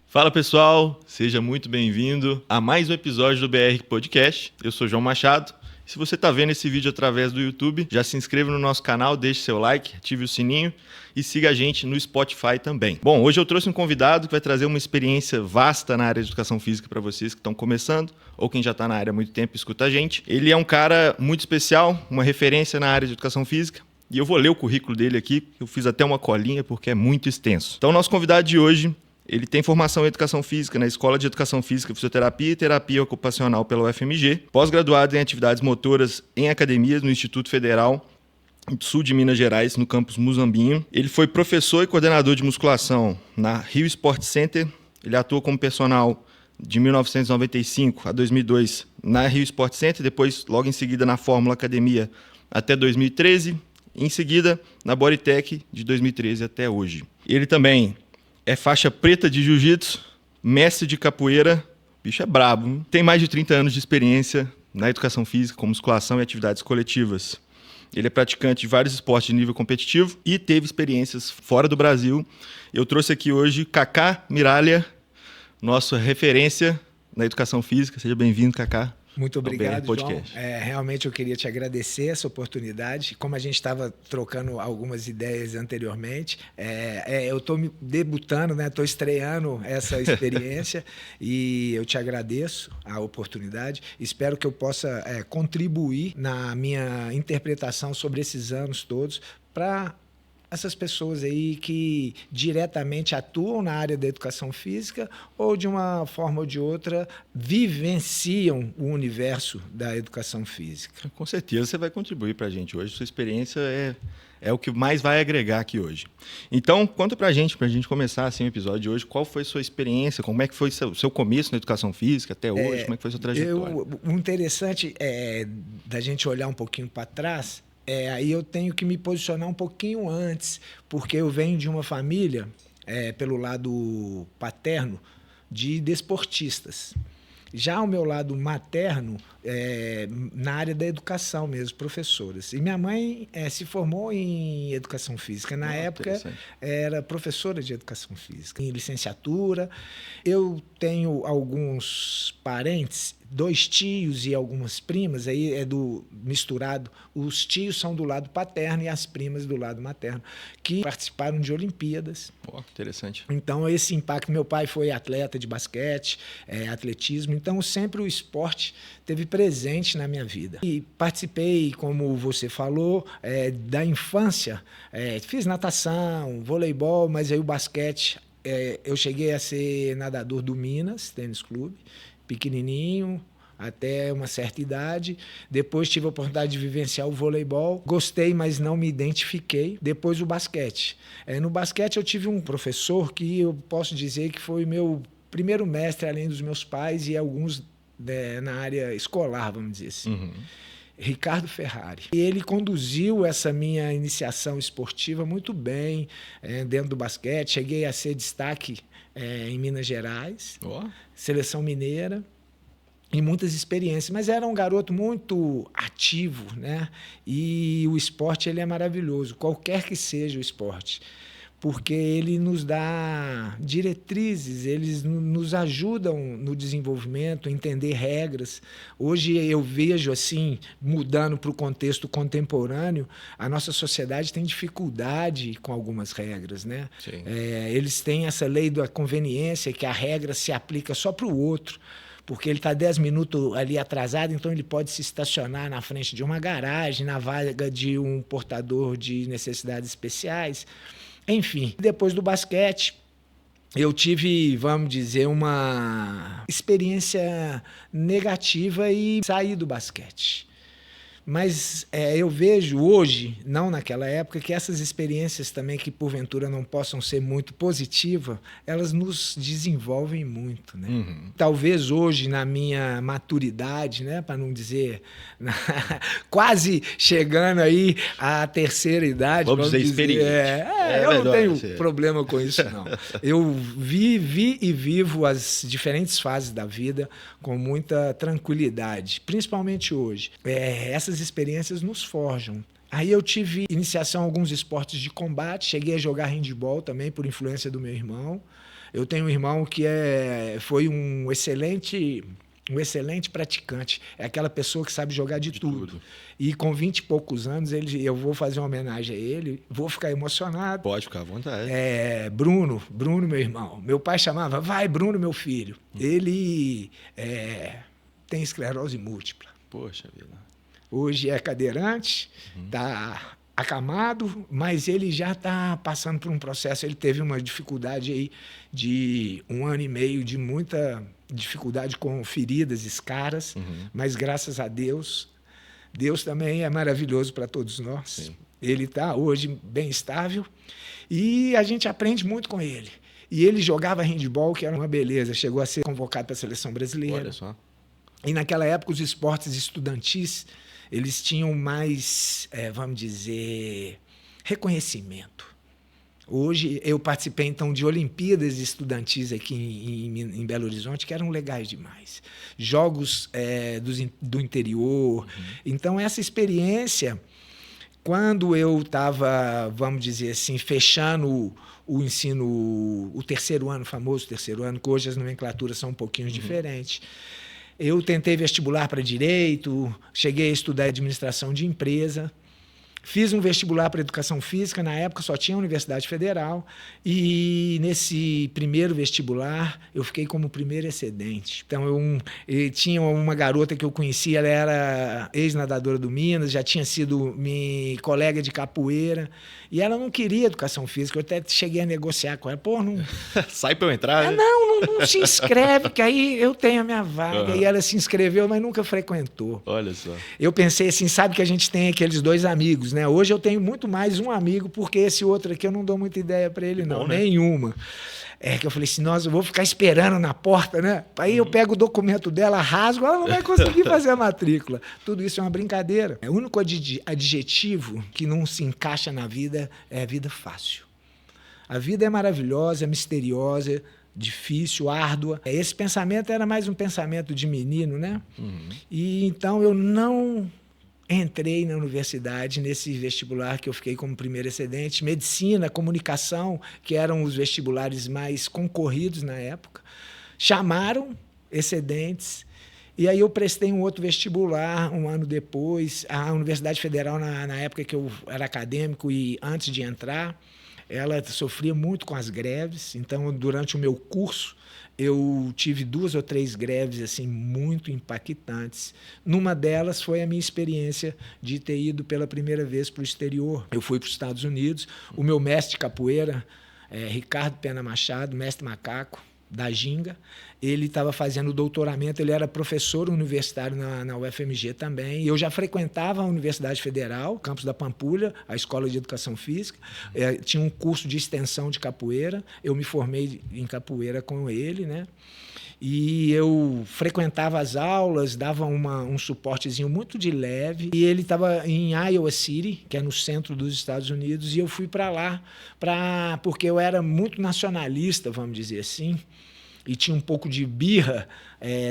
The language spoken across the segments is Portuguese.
Fala pessoal, seja muito bem-vindo a mais um episódio do BR Podcast. Eu sou João Machado. Se você está vendo esse vídeo através do YouTube, já se inscreva no nosso canal, deixe seu like, ative o sininho e siga a gente no Spotify também. Bom, hoje eu trouxe um convidado que vai trazer uma experiência vasta na área de educação física para vocês que estão começando ou quem já está na área há muito tempo e escuta a gente. Ele é um cara muito especial, uma referência na área de educação física. E eu vou ler o currículo dele aqui, eu fiz até uma colinha porque é muito extenso. Então, nosso convidado de hoje, ele tem formação em Educação Física na Escola de Educação Física, Fisioterapia e Terapia Ocupacional pela UFMG, pós-graduado em Atividades Motoras em Academias no Instituto Federal Sul de Minas Gerais, no campus Muzambinho. Ele foi professor e coordenador de musculação na Rio Sport Center. Ele atuou como personal de 1995 a 2002 na Rio Sport Center, depois, logo em seguida, na Fórmula Academia até 2013, e em seguida na Bodytech de 2013 até hoje. Ele também é faixa preta de jiu-jitsu, mestre de capoeira, bicho é brabo, hein? Tem mais de 30 anos de experiência na educação física, com musculação e atividades coletivas. Ele é praticante de vários esportes de nível competitivo e teve experiências fora do Brasil. Eu trouxe aqui hoje Kaká Miralha, nossa referência na educação física. Seja bem-vindo, Kaká. Muito obrigado, João. Realmente eu queria te agradecer essa oportunidade. Como a gente estava trocando algumas ideias anteriormente, eu estou debutando, né? Estou estreando essa experiência e eu te agradeço a oportunidade. Espero que eu possa contribuir na minha interpretação sobre esses anos todos para essas pessoas aí que diretamente atuam na área da educação física ou, de uma forma ou de outra, vivenciam o universo da educação física. Com certeza você vai contribuir para a gente hoje. Sua experiência é o que mais vai agregar aqui hoje. Então, conta para a gente começar assim, o episódio de hoje. Qual foi sua experiência? Como é que foi o seu começo na educação física até hoje? Como é que foi a sua trajetória? O interessante é da gente olhar um pouquinho para trás. Aí eu tenho que me posicionar um pouquinho antes, porque eu venho de uma família, pelo lado paterno, de desportistas. Já o meu lado materno, na área da educação mesmo, professoras. E minha mãe se formou em educação física. Na época, era professora de educação física, em licenciatura. Eu tenho alguns parentes, 2 tios e algumas primas, aí misturado. Os tios são do lado paterno e as primas do lado materno, que participaram de Olimpíadas. Interessante. Então, esse impacto, meu pai foi atleta de basquete, atletismo, então sempre o esporte teve presente na minha vida. E participei, como você falou, da infância, fiz natação, voleibol, mas aí o basquete, eu cheguei a ser nadador do Minas Tênis Clube, pequenininho, até uma certa idade. Depois tive a oportunidade de vivenciar o voleibol. Gostei, mas não me identifiquei. Depois o basquete. No basquete eu tive um professor que eu posso dizer que foi meu primeiro mestre, além dos meus pais e alguns na área escolar, vamos dizer assim. Uhum. Ricardo Ferrari. E ele conduziu essa minha iniciação esportiva muito bem dentro do basquete. Cheguei a ser destaque em Minas Gerais, Seleção Mineira, e muitas experiências. Mas era um garoto muito ativo, né? E o esporte ele é maravilhoso, qualquer que seja o esporte, porque ele nos dá diretrizes, eles nos ajudam no desenvolvimento, a entender regras. Hoje eu vejo, assim, mudando para o contexto contemporâneo, a nossa sociedade tem dificuldade com algumas regras, né? Eles têm essa lei da conveniência, que a regra se aplica só para o outro, porque ele está 10 minutos ali atrasado, então ele pode se estacionar na frente de uma garagem, na vaga de um portador de necessidades especiais. Enfim, depois do basquete, eu tive, vamos dizer, uma experiência negativa e saí do basquete. Mas eu vejo hoje, não naquela época, que essas experiências também, que porventura não possam ser muito positivas, elas nos desenvolvem muito, né? Uhum. Talvez hoje, na minha maturidade, né, para não dizer quase chegando aí à terceira idade, vamos dizer experiente. Eu não tenho problema com isso, não. Eu vivi e vivo as diferentes fases da vida com muita tranquilidade, principalmente hoje. Essas experiências nos forjam. Aí eu tive iniciação em alguns esportes de combate, cheguei a jogar handebol também por influência do meu irmão. Eu tenho um irmão que foi um excelente praticante. É aquela pessoa que sabe jogar de tudo. E com 20 e poucos anos, eu vou fazer uma homenagem a ele, vou ficar emocionado. Pode ficar à vontade. Bruno, meu irmão. Meu pai chamava, vai, Bruno, meu filho. Ele tem esclerose múltipla. Poxa vida. Hoje é cadeirante, está acamado, mas ele já está passando por um processo. Ele teve uma dificuldade aí de 1 ano e meio, de muita dificuldade com feridas, escaras, mas graças a Deus, Deus também é maravilhoso para todos nós. Sim. Ele está hoje bem estável e a gente aprende muito com ele. E ele jogava handebol, que era uma beleza, chegou a ser convocado para a seleção brasileira. Olha só. E naquela época os esportes estudantis, eles tinham mais, vamos dizer, reconhecimento. Hoje eu participei então de Olimpíadas estudantis aqui em Belo Horizonte, que eram legais demais. Jogos do interior. Então essa experiência, quando eu estava, vamos dizer assim, fechando o ensino, o terceiro ano, famoso terceiro ano, que hoje as nomenclaturas são um pouquinho diferentes. Eu tentei vestibular para Direito, cheguei a estudar Administração de Empresa, fiz um vestibular para Educação Física, na época só tinha a Universidade Federal, e nesse primeiro vestibular eu fiquei como primeiro excedente. Então eu tinha uma garota que eu conhecia, ela era ex-nadadora do Minas, já tinha sido minha colega de capoeira, e ela não queria Educação Física, eu até cheguei a negociar com ela. Pô, não... Sai para eu entrar, né? Não se inscreve, que aí eu tenho a minha vaga. E ela se inscreveu, mas nunca frequentou. Olha só. Eu pensei assim, sabe que a gente tem aqueles 2 amigos, né? Hoje eu tenho muito mais um amigo, porque esse outro aqui eu não dou muita ideia para ele, não. Bom, né? Nenhuma. Que eu falei assim, nossa, eu vou ficar esperando na porta, né? Aí eu pego o documento dela, rasgo, ela não vai conseguir fazer a matrícula. Tudo isso é uma brincadeira. O único adjetivo que não se encaixa na vida é vida fácil. A vida é maravilhosa, é misteriosa, difícil, árdua. Esse pensamento era mais um pensamento de menino, né? E então eu não entrei na universidade nesse vestibular que eu fiquei como primeiro excedente. Medicina, comunicação, que eram os vestibulares mais concorridos na época, chamaram excedentes. E aí eu prestei um outro vestibular 1 ano depois. A Universidade Federal, na época que eu era acadêmico e antes de entrar, ela sofria muito com as greves. Então, durante o meu curso, eu tive 2 ou 3 greves assim, muito impactantes. Numa delas foi a minha experiência de ter ido pela primeira vez para o exterior. Eu fui para os Estados Unidos. O meu mestre de capoeira, Ricardo Pena Machado, mestre macaco, da Ginga, ele estava fazendo doutoramento, ele era professor universitário na UFMG também, e eu já frequentava a Universidade Federal, campus da Pampulha, a Escola de Educação Física, tinha um curso de extensão de capoeira, eu me formei em capoeira com ele, né? E eu frequentava as aulas, dava um suportezinho muito de leve. E ele estava em Iowa City, que é no centro dos Estados Unidos, e eu fui para lá porque eu era muito nacionalista, vamos dizer assim, e tinha um pouco de birra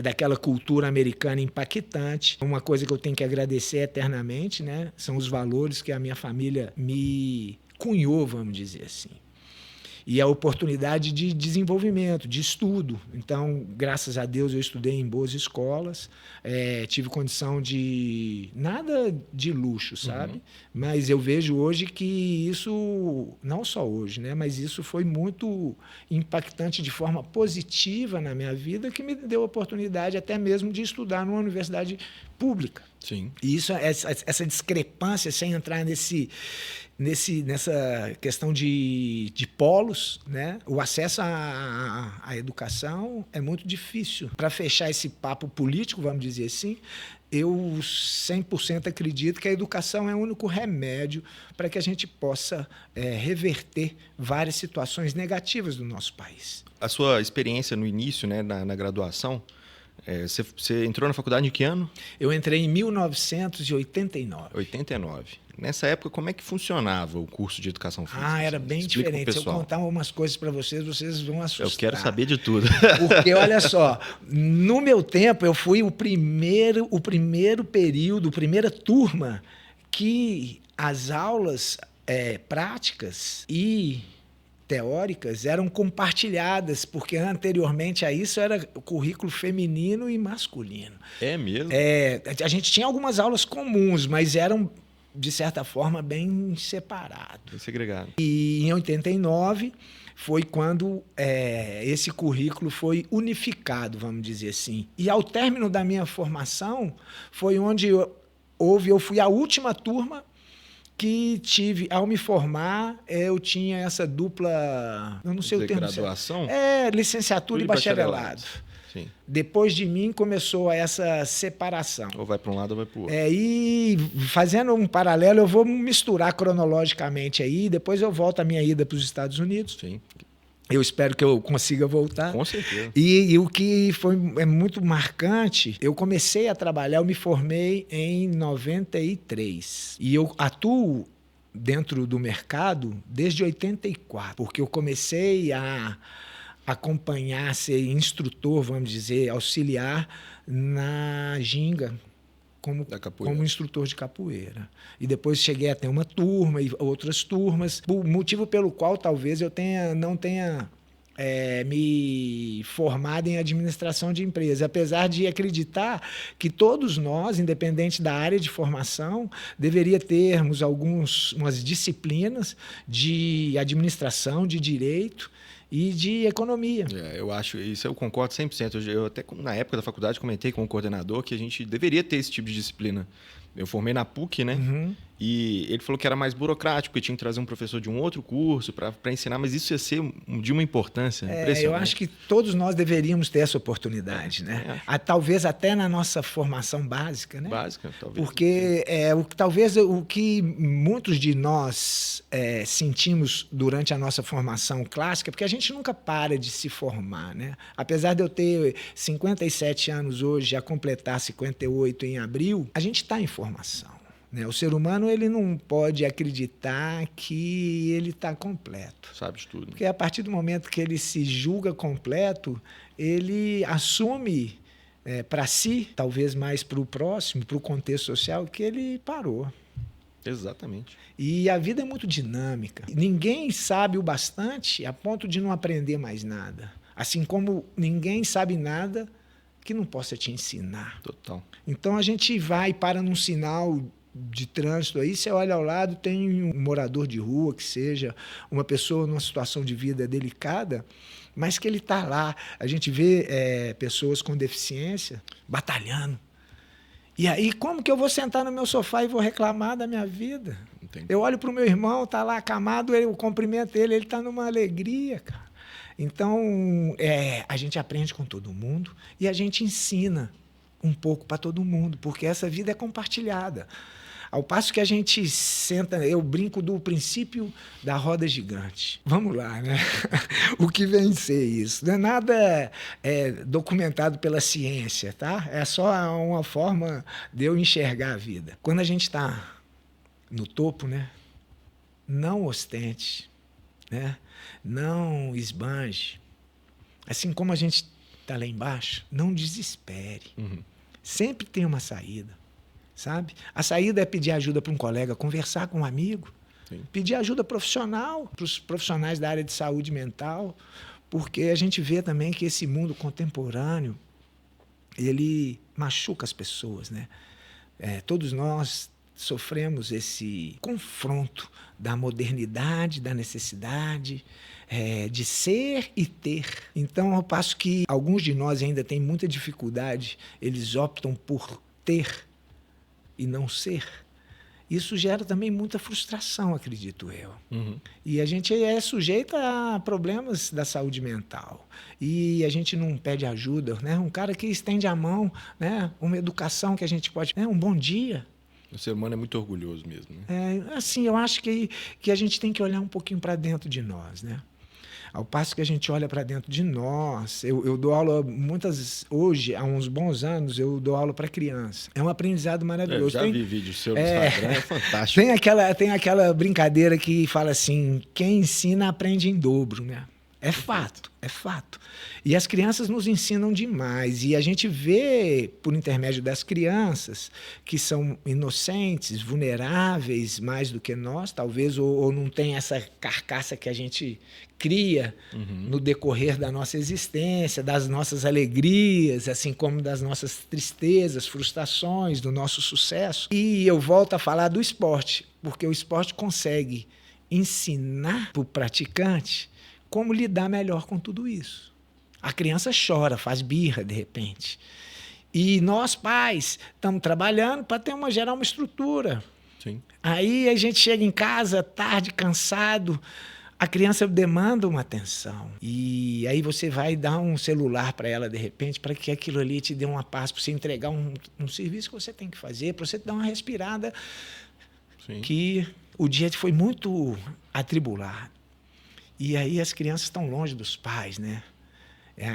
daquela cultura americana impactante. Uma coisa que eu tenho que agradecer eternamente, né, são os valores que a minha família me cunhou, vamos dizer assim. E a oportunidade de desenvolvimento, de estudo. Então, graças a Deus, eu estudei em boas escolas, tive condição de... nada de luxo, sabe? Mas eu vejo hoje que isso, não só hoje, né? Mas isso foi muito impactante de forma positiva na minha vida, que me deu a oportunidade até mesmo de estudar numa universidade pública. Sim. E isso, essa discrepância, sem entrar nessa questão de polos, né? O acesso à educação é muito difícil. Para fechar esse papo político, vamos dizer assim, eu 100% acredito que a educação é o único remédio para que a gente possa reverter várias situações negativas do nosso país. A sua experiência no início, né, na graduação, você entrou na faculdade em que ano? Eu entrei em 1989. 89. Nessa época, como é que funcionava o curso de Educação Física? Era bem diferente. Se eu contar umas coisas para vocês vão assustar. Eu quero saber de tudo. Porque, olha só, no meu tempo, eu fui o primeiro período, a primeira turma que as aulas práticas e teóricas eram compartilhadas, porque anteriormente a isso era currículo feminino e masculino. É mesmo? A gente tinha algumas aulas comuns, mas eram, de certa forma, bem separados. Bem segregado. E em 89 foi quando esse currículo foi unificado, vamos dizer assim. E ao término da minha formação, foi onde eu fui a última turma que tive, ao me formar, eu tinha essa dupla, eu não sei o termo. Graduação? Licenciatura e bacharelado. Sim. Depois de mim começou essa separação. Ou vai para um lado ou vai para o outro. E fazendo um paralelo, eu vou misturar cronologicamente aí, depois eu volto à minha ida para os Estados Unidos. Sim. Eu espero que eu consiga voltar. Com certeza. E o que é muito marcante, eu comecei a trabalhar, eu me formei em 93. E eu atuo dentro do mercado desde 84, porque eu comecei a acompanhar, ser instrutor, vamos dizer, auxiliar na ginga, como instrutor de capoeira. E depois cheguei a ter uma turma e outras turmas, o motivo pelo qual talvez eu não tenha me formado em administração de empresa, apesar de acreditar que todos nós, independente da área de formação, deveria termos umas disciplinas de administração, de direito e de economia. Eu acho, isso eu concordo 100%. Eu até na época da faculdade comentei com o coordenador que a gente deveria ter esse tipo de disciplina. Eu formei na PUC, né? Uhum. E ele falou que era mais burocrático, porque tinha que trazer um professor de um outro curso para ensinar, mas isso ia ser de uma importância impressionante. Eu acho que todos nós deveríamos ter essa oportunidade, né? Talvez até na nossa formação básica, né? Básica, talvez. Porque talvez o que muitos de nós sentimos durante a nossa formação clássica, porque a gente nunca para de se formar, né? Apesar de eu ter 57 anos hoje, a completar 58 em abril, a gente está em formação. O ser humano ele não pode acreditar que ele está completo. Sabe de tudo. Porque a partir do momento que ele se julga completo, ele assume para si, talvez mais para o próximo, para o contexto social, que ele parou. Exatamente. E a vida é muito dinâmica. Ninguém sabe o bastante a ponto de não aprender mais nada. Assim como ninguém sabe nada que não possa te ensinar. Total. Então a gente vai para num sinal de trânsito aí, você olha ao lado, tem um morador de rua, que seja uma pessoa numa situação de vida delicada, mas que ele está lá. A gente vê pessoas com deficiência batalhando. E aí, como que eu vou sentar no meu sofá e vou reclamar da minha vida? Entendi. Eu olho para o meu irmão, está lá acamado, eu cumprimento ele está numa alegria, cara. Então, a gente aprende com todo mundo e a gente ensina um pouco para todo mundo, porque essa vida é compartilhada. Ao passo que a gente senta, eu brinco do princípio da roda gigante. Vamos lá, né? O que vem ser isso? Não é nada documentado pela ciência, tá? É só uma forma de eu enxergar a vida. Quando a gente está no topo, né? Não ostente, né? Não esbanje. Assim como a gente está lá embaixo, não desespere. Uhum. Sempre tem uma saída. Sabe? A saída é pedir ajuda para um colega, conversar com um amigo, Sim. Pedir ajuda profissional para os profissionais da área de saúde mental, porque a gente vê também que esse mundo contemporâneo ele machuca as pessoas, né? Todos nós sofremos esse confronto da modernidade, da necessidade de ser e ter. Então, ao passo que alguns de nós ainda têm muita dificuldade, eles optam por ter e não ser. Isso gera também muita frustração, acredito eu. Uhum. E a gente é sujeito a problemas da saúde mental. E a gente não pede ajuda, né? Um cara que estende a mão, né? Uma educação que a gente pode... um bom dia. O ser humano é muito orgulhoso mesmo, né? Assim, eu acho que a gente tem que olhar um pouquinho para dentro de nós, né? Ao passo que a gente olha para dentro de nós, eu dou aula hoje, há uns bons anos, eu dou aula para criança. É um aprendizado maravilhoso. Eu já vi vídeo seu no Instagram, é fantástico. Tem aquela brincadeira que fala assim, quem ensina aprende em dobro, né? É fato, é fato. E as crianças nos ensinam demais. E a gente vê, por intermédio das crianças, que são inocentes, vulneráveis mais do que nós, talvez, ou não tem essa carcaça que a gente cria no decorrer da nossa existência, das nossas alegrias, assim como das nossas tristezas, frustrações, do nosso sucesso. E eu volto a falar do esporte, porque o esporte consegue ensinar para o praticante como lidar melhor com tudo isso. A criança chora, faz birra de repente. E nós, pais, estamos trabalhando para gerar uma estrutura. Sim. Aí a gente chega em casa tarde, cansado, a criança demanda uma atenção. E aí você vai dar um celular para ela de repente, para que aquilo ali te dê uma paz, para você entregar um serviço que você tem que fazer, para você dar uma respirada. Sim. Que o dia foi muito atribulado. E aí as crianças estão longe dos pais, né?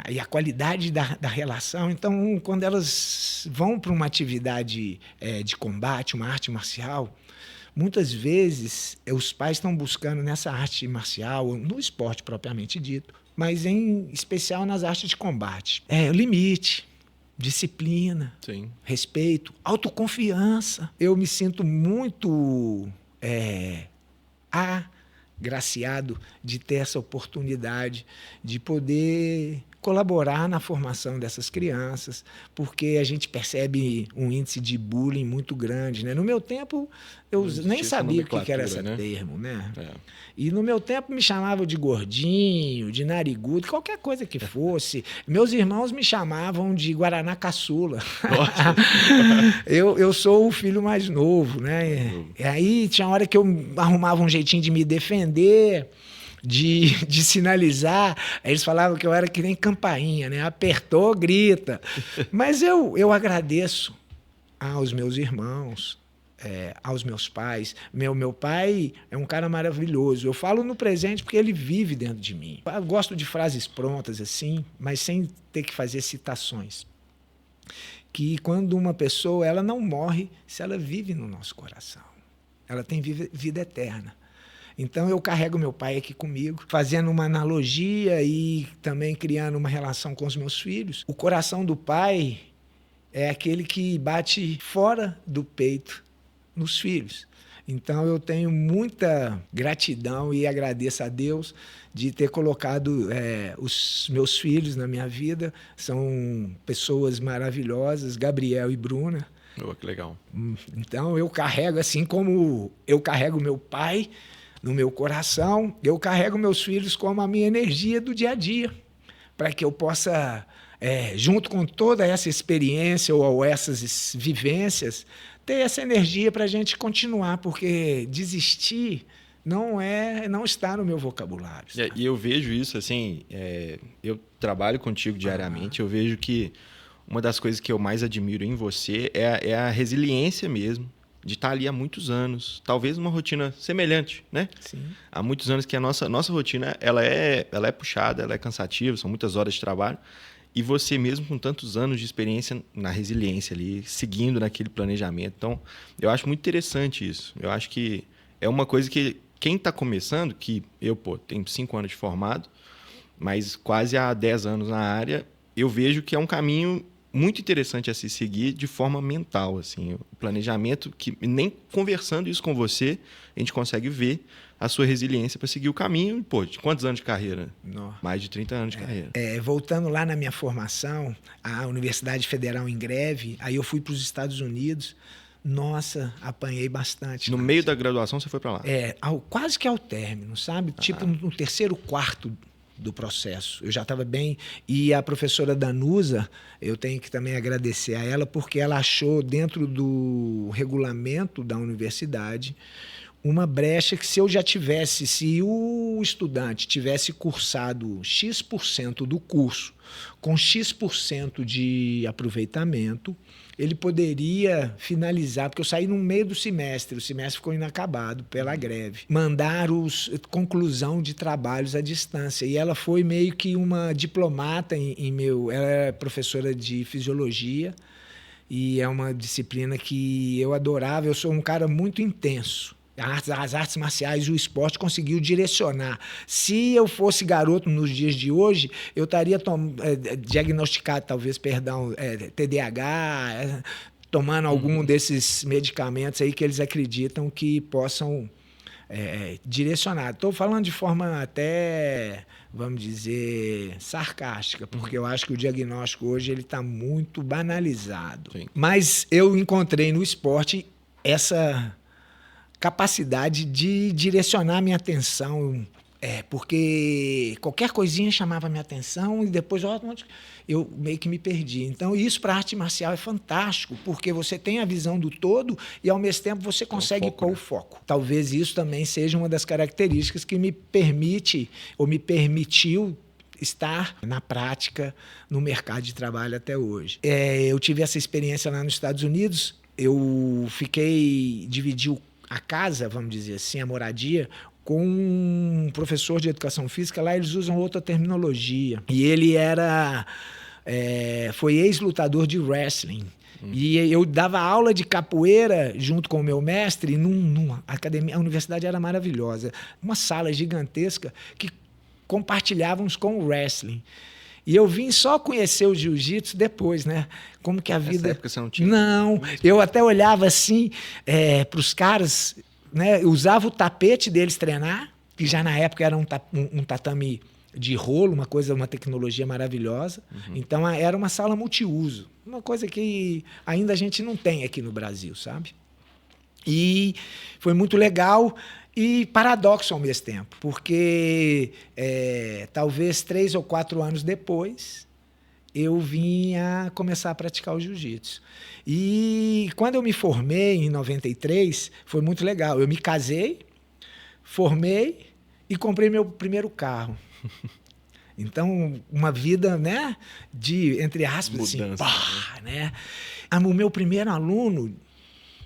E a qualidade da relação. Então, quando elas vão para uma atividade de combate, uma arte marcial, muitas vezes os pais estão buscando nessa arte marcial, no esporte propriamente dito, mas em especial nas artes de combate. Limite, disciplina, sim, respeito, autoconfiança. Eu me sinto muito agraciado de ter essa oportunidade de poder colaborar na formação dessas crianças, porque a gente percebe um índice de bullying muito grande, né? No meu tempo, eu nem sabia o que era esse termo, né? E no meu tempo me chamavam de gordinho, de narigudo, qualquer coisa que fosse. Meus irmãos me chamavam de Guaraná Caçula. eu sou o filho mais novo, né? E aí tinha hora que eu arrumava um jeitinho de me defender, de sinalizar. Aí eles falavam que eu era que nem campainha, né? Apertou, grita. Mas eu agradeço aos meus irmãos, aos meus pais. Meu pai é um cara maravilhoso. Eu falo no presente porque ele vive dentro de mim. Eu gosto de frases prontas assim, mas sem ter que fazer citações. Que quando uma pessoa, ela não morre se ela vive no nosso coração. Ela tem vida eterna. Então, eu carrego meu pai aqui comigo, fazendo uma analogia e também criando uma relação com os meus filhos. O coração do pai é aquele que bate fora do peito nos filhos. Então, eu tenho muita gratidão e agradeço a Deus de ter colocado os meus filhos na minha vida. São pessoas maravilhosas, Gabriel e Bruna. Oh, que legal. Então, eu carrego, assim como eu carrego meu pai no meu coração, eu carrego meus filhos como a minha energia do dia a dia, para que eu possa, junto com toda essa experiência ou essas vivências, ter essa energia para a gente continuar, porque desistir não está no meu vocabulário. E eu vejo isso, assim, eu trabalho contigo diariamente, eu vejo que uma das coisas que eu mais admiro em você é a resiliência mesmo, de estar ali há muitos anos, talvez numa rotina semelhante, né? Sim. Há muitos anos que a nossa rotina ela é puxada, ela é cansativa, são muitas horas de trabalho, e você mesmo com tantos anos de experiência na resiliência ali, seguindo naquele planejamento. Então, eu acho muito interessante isso. Eu acho que é uma coisa que quem está começando, que eu tenho 5 anos de formado, mas quase há 10 anos na área, eu vejo que é um caminho muito interessante a se seguir de forma mental, assim, o planejamento que nem conversando isso com você a gente consegue ver a sua resiliência para seguir o caminho. De quantos anos de carreira? Nossa. Mais de 30 anos de carreira. Voltando lá na minha formação, a Universidade Federal em greve, aí eu fui para os Estados Unidos. Nossa, apanhei bastante. No meio da graduação você foi para lá? Quase que ao término, sabe? Tipo no terceiro quarto do processo. Eu já estava bem. E a professora Danusa, eu tenho que também agradecer a ela, porque ela achou dentro do regulamento da universidade uma brecha que se o estudante tivesse cursado X% do curso com X% de aproveitamento, ele poderia finalizar, porque eu saí no meio do semestre, o semestre ficou inacabado pela greve, mandar conclusão de trabalhos à distância. E ela foi meio que uma diplomata ela é professora de fisiologia, e é uma disciplina que eu adorava. Eu sou um cara muito intenso. As artes marciais e o esporte conseguiu direcionar. Se eu fosse garoto nos dias de hoje, eu estaria diagnosticado, talvez, TDAH, tomando algum desses medicamentos aí que eles acreditam que possam direcionar. Estou falando de forma até, vamos dizer, sarcástica, porque eu acho que o diagnóstico hoje ele está muito banalizado. Sim. Mas eu encontrei no esporte essa capacidade de direcionar minha atenção, porque qualquer coisinha chamava minha atenção e depois eu meio que me perdi. Então, isso para a arte marcial é fantástico, porque você tem a visão do todo e, ao mesmo tempo, você consegue pôr o foco. Talvez isso também seja uma das características que me permite ou me permitiu estar na prática no mercado de trabalho até hoje. Eu tive essa experiência lá nos Estados Unidos, eu dividi a casa, vamos dizer assim, a moradia, com um professor de educação física. Lá eles usam outra terminologia. E ele foi ex-lutador de wrestling. E eu dava aula de capoeira junto com o meu mestre numa academia. A universidade era maravilhosa. Uma sala gigantesca que compartilhávamos com o wrestling. E eu vim só conhecer o jiu-jitsu depois, né? Como que a vida... Nessa época você não tinha? Não, eu até olhava assim para os caras, né? Eu usava o tapete deles treinar, que já na época era um tatame de rolo, uma tecnologia maravilhosa. Então era uma sala multiuso, uma coisa que ainda a gente não tem aqui no Brasil, sabe? E foi muito legal e paradoxo ao mesmo tempo, porque talvez 3 ou 4 anos depois eu vim a começar a praticar o jiu-jitsu. E quando eu me formei em 93, foi muito legal. Eu me casei, formei e comprei meu primeiro carro. Então, uma vida, né, de, entre aspas, mudança, assim, né? O meu primeiro aluno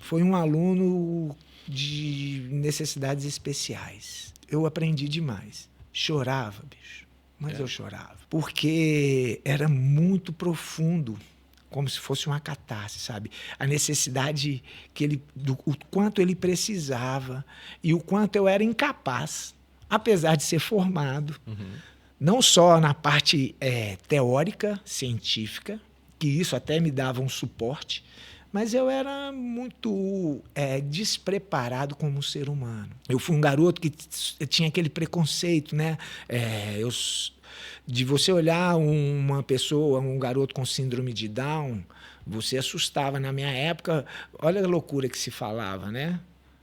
foi um aluno de necessidades especiais. Eu aprendi demais. Chorava, bicho. Mas eu chorava. Porque era muito profundo, como se fosse uma catarse, sabe? A necessidade o quanto ele precisava e o quanto eu era incapaz, apesar de ser formado, não só na parte teórica, científica, que isso até me dava um suporte, mas eu era muito despreparado como ser humano. Eu fui um garoto que tinha aquele preconceito, né? De você olhar uma pessoa, um garoto com síndrome de Down, você assustava. Na minha época, olha a loucura que se falava, né?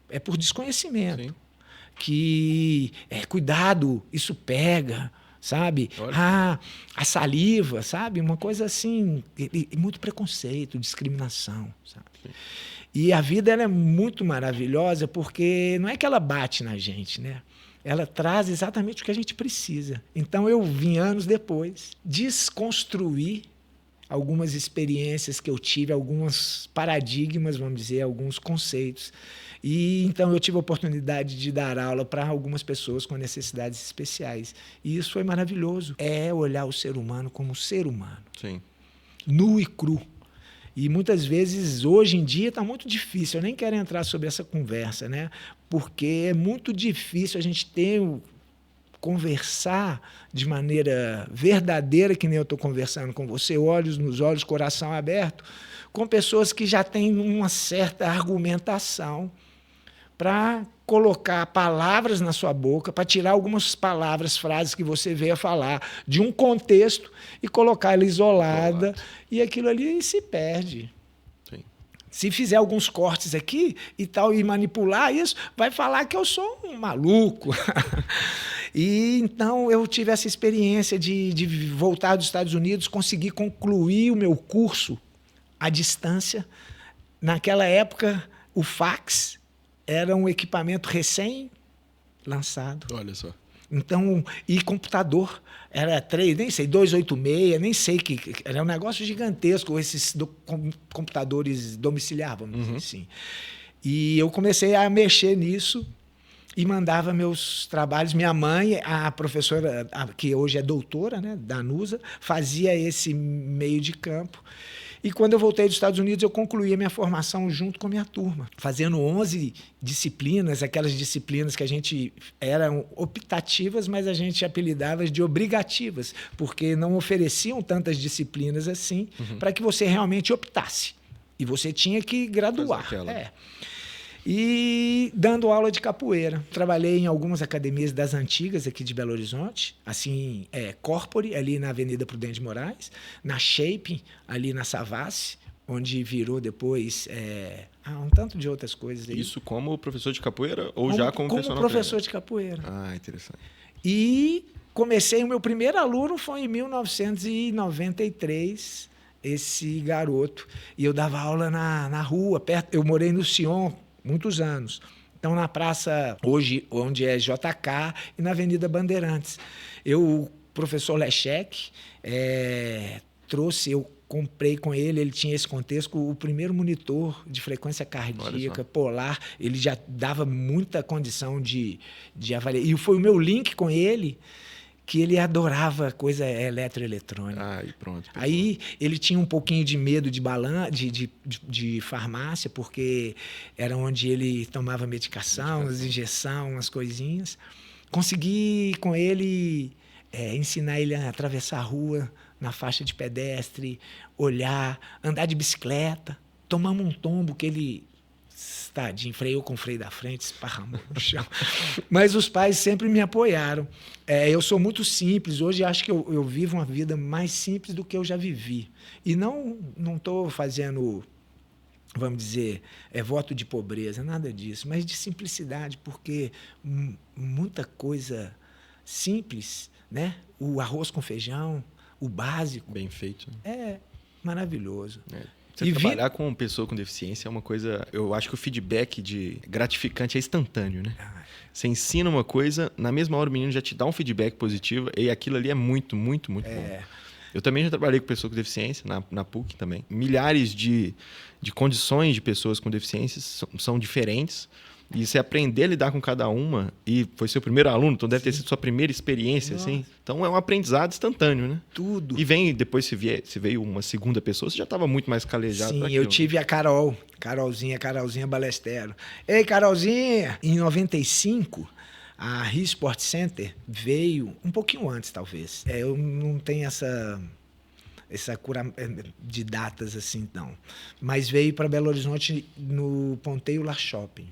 É por desconhecimento. Sim. Que, cuidado, isso pega, sabe? A saliva, sabe? Uma coisa assim, e muito preconceito, discriminação, sabe? Sim. E a vida ela é muito maravilhosa porque não é que ela bate na gente, né? Ela traz exatamente o que a gente precisa. Então eu vim anos depois desconstruir algumas experiências que eu tive, alguns paradigmas, vamos dizer, alguns conceitos. E então eu tive a oportunidade de dar aula para algumas pessoas com necessidades especiais. E isso foi maravilhoso. É olhar o ser humano como ser humano. Sim. Nu e cru. E muitas vezes, hoje em dia, está muito difícil. Eu nem quero entrar sobre essa conversa, né? Porque é muito difícil a gente conversar de maneira verdadeira, que nem eu estou conversando com você, olhos nos olhos, coração aberto, com pessoas que já têm uma certa argumentação para colocar palavras na sua boca, para tirar algumas palavras, frases que você veio a falar de um contexto e colocar ela isolada, e aquilo ali se perde. Sim. Se fizer alguns cortes aqui e tal, e manipular isso, vai falar que eu sou um maluco. E então eu tive essa experiência de voltar dos Estados Unidos, conseguir concluir o meu curso à distância. Naquela época, o fax era um equipamento recém-lançado. Olha só. Então, e computador, era 286, nem sei era um negócio gigantesco, esses computadores domiciliares, vamos dizer assim. E eu comecei a mexer nisso e mandava meus trabalhos. Minha mãe, a professora, que hoje é doutora, né, da NUSA, fazia esse meio de campo. E quando eu voltei dos Estados Unidos, eu concluí a minha formação junto com a minha turma, fazendo 11 disciplinas, aquelas disciplinas que a gente eram optativas, mas a gente apelidava de obrigativas, porque não ofereciam tantas disciplinas assim para que você realmente optasse. E você tinha que graduar. E dando aula de capoeira. Trabalhei em algumas academias das antigas aqui de Belo Horizonte, assim, Corpore, ali na Avenida Prudente de Moraes, na Shape, ali na Savassi, onde virou depois um tanto de outras coisas aí. Isso como professor de capoeira ou já como personal professor trainer? De capoeira. Ah, interessante. E o meu primeiro aluno foi em 1993, esse garoto. E eu dava aula na rua, perto. Eu morei no Sion muitos anos. Então, na praça, hoje, onde é JK, e na Avenida Bandeirantes. O professor Lechec eu comprei com ele tinha esse contexto, o primeiro monitor de frequência cardíaca polar. Ele já dava muita condição de avaliar. E foi o meu link com ele, que ele adorava coisa eletroeletrônica. Ah, e pronto. Pessoal. Aí ele tinha um pouquinho de medo de farmácia, porque era onde ele tomava medicação, as injeções, as coisinhas. Consegui com ele ensinar ele a atravessar a rua na faixa de pedestre, olhar, andar de bicicleta. Tomamos um tombo que ele... Tadinho, freou com o freio da frente, esparramou no chão. Mas os pais sempre me apoiaram. Eu sou muito simples. Hoje acho que eu vivo uma vida mais simples do que eu já vivi. E não estou fazendo, vamos dizer, voto de pobreza, nada disso, mas de simplicidade, porque muita coisa simples, né? O arroz com feijão, o básico. Bem feito. É maravilhoso. Você trabalhar com pessoa com deficiência é uma coisa... Eu acho que o feedback gratificante é instantâneo, né? Você ensina uma coisa, na mesma hora o menino já te dá um feedback positivo e aquilo ali é muito, muito, muito bom. Eu também já trabalhei com pessoa com deficiência, na PUC também. Milhares de condições de pessoas com deficiência são diferentes. E você aprender a lidar com cada uma, e foi seu primeiro aluno, então deve ter sido sua primeira experiência, assim. Então é um aprendizado instantâneo, né? Tudo. E depois se veio uma segunda pessoa, você já estava muito mais calejado. Sim, eu tive a Carolzinha Balestero. Ei, Carolzinha! Em 95, a Rio Sport Center veio, um pouquinho antes, talvez. Eu não tenho essa cura de datas assim, não. Mas veio para Belo Horizonte no Ponteio Lar Shopping.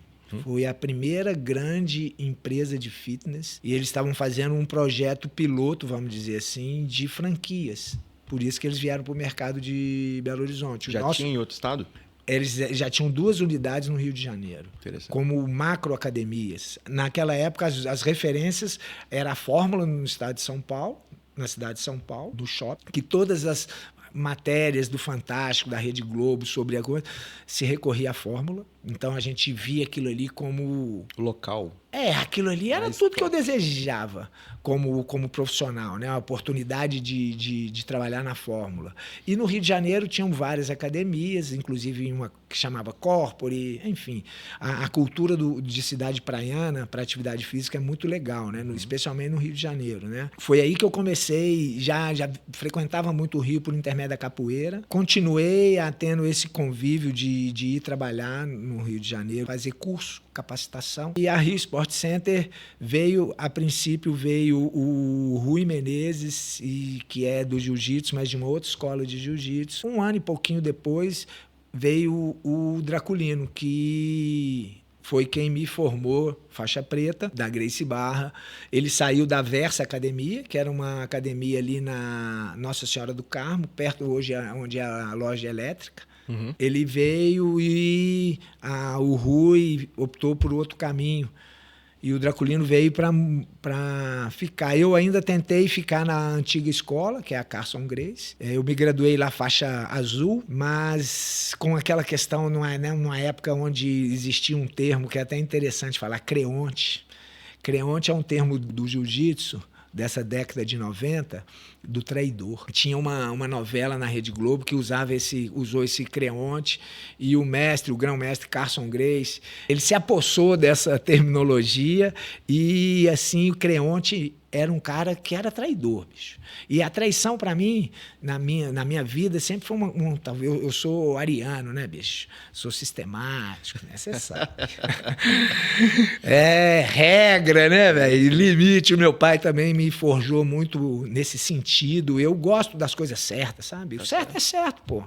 Foi a primeira grande empresa de fitness e eles estavam fazendo um projeto piloto, vamos dizer assim, de franquias. Por isso que eles vieram para o mercado de Belo Horizonte. Tinha em outro estado? Eles já tinham 2 unidades no Rio de Janeiro, como macroacademias. Naquela época, as referências era a Fórmula no estado de São Paulo, na cidade de São Paulo, do shopping, que todas as matérias do Fantástico, da Rede Globo, sobre a coisa, se recorria à Fórmula. Então, a gente via aquilo ali como... Local. Aquilo ali era tudo que eu desejava como profissional, né? A oportunidade de trabalhar na Fórmula. E no Rio de Janeiro tinham várias academias, inclusive uma que chamava Corpore, enfim. A cultura de cidade praiana para atividade física é muito legal, né? Especialmente no Rio de Janeiro, né? Foi aí que eu comecei, já frequentava muito o Rio por intermédio da capoeira. Continuei tendo esse convívio de ir trabalhar no Rio de Janeiro, fazer curso, capacitação. E a Rio Sport Center a princípio veio o Rui Menezes, que é do jiu-jitsu, mas de uma outra escola de jiu-jitsu. Um ano e pouquinho depois veio o Draculino, que foi quem me formou, faixa preta, da Gracie Barra. Ele saiu da Versa Academia, que era uma academia ali na Nossa Senhora do Carmo, perto hoje onde é a loja elétrica. Ele veio e o Rui optou por outro caminho. E o Draculino veio para ficar. Eu ainda tentei ficar na antiga escola, que é a Carson Grace. Eu me graduei lá faixa azul, mas com aquela questão, numa época onde existia um termo que é até interessante falar, creonte. Creonte é um termo do jiu-jitsu, dessa década de 90, do traidor. Tinha uma novela na Rede Globo que usou esse creonte, e o grão-mestre Carson Grace, ele se apossou dessa terminologia, e assim o creonte era um cara que era traidor, bicho. E a traição, para mim, na minha vida, sempre foi eu sou ariano, né, bicho? Sou sistemático, né? Você sabe. É regra, né, velho? Limite. O meu pai também me forjou muito nesse sentido. Eu gosto das coisas certas, sabe? O certo é certo, pô.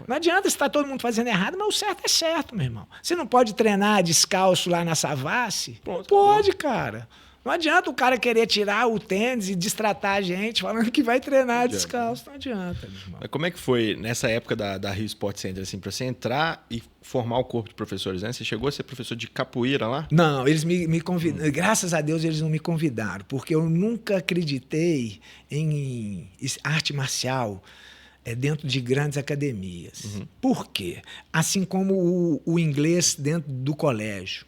Não adianta estar todo mundo fazendo errado, mas o certo é certo, meu irmão. Você não pode treinar descalço lá na Savassi? Pode, cara. Não adianta o cara querer tirar o tênis e destratar a gente falando que vai treinar descalço. Não adianta, meu irmão. Mas como é que foi nessa época da Rio Sport Center, assim, para você entrar e formar o corpo de professores, né? Você chegou a ser professor de capoeira lá? Não, eles me convidaram. Graças a Deus eles não me convidaram, porque eu nunca acreditei em arte marcial dentro de grandes academias. Por quê? Assim como o inglês dentro do colégio.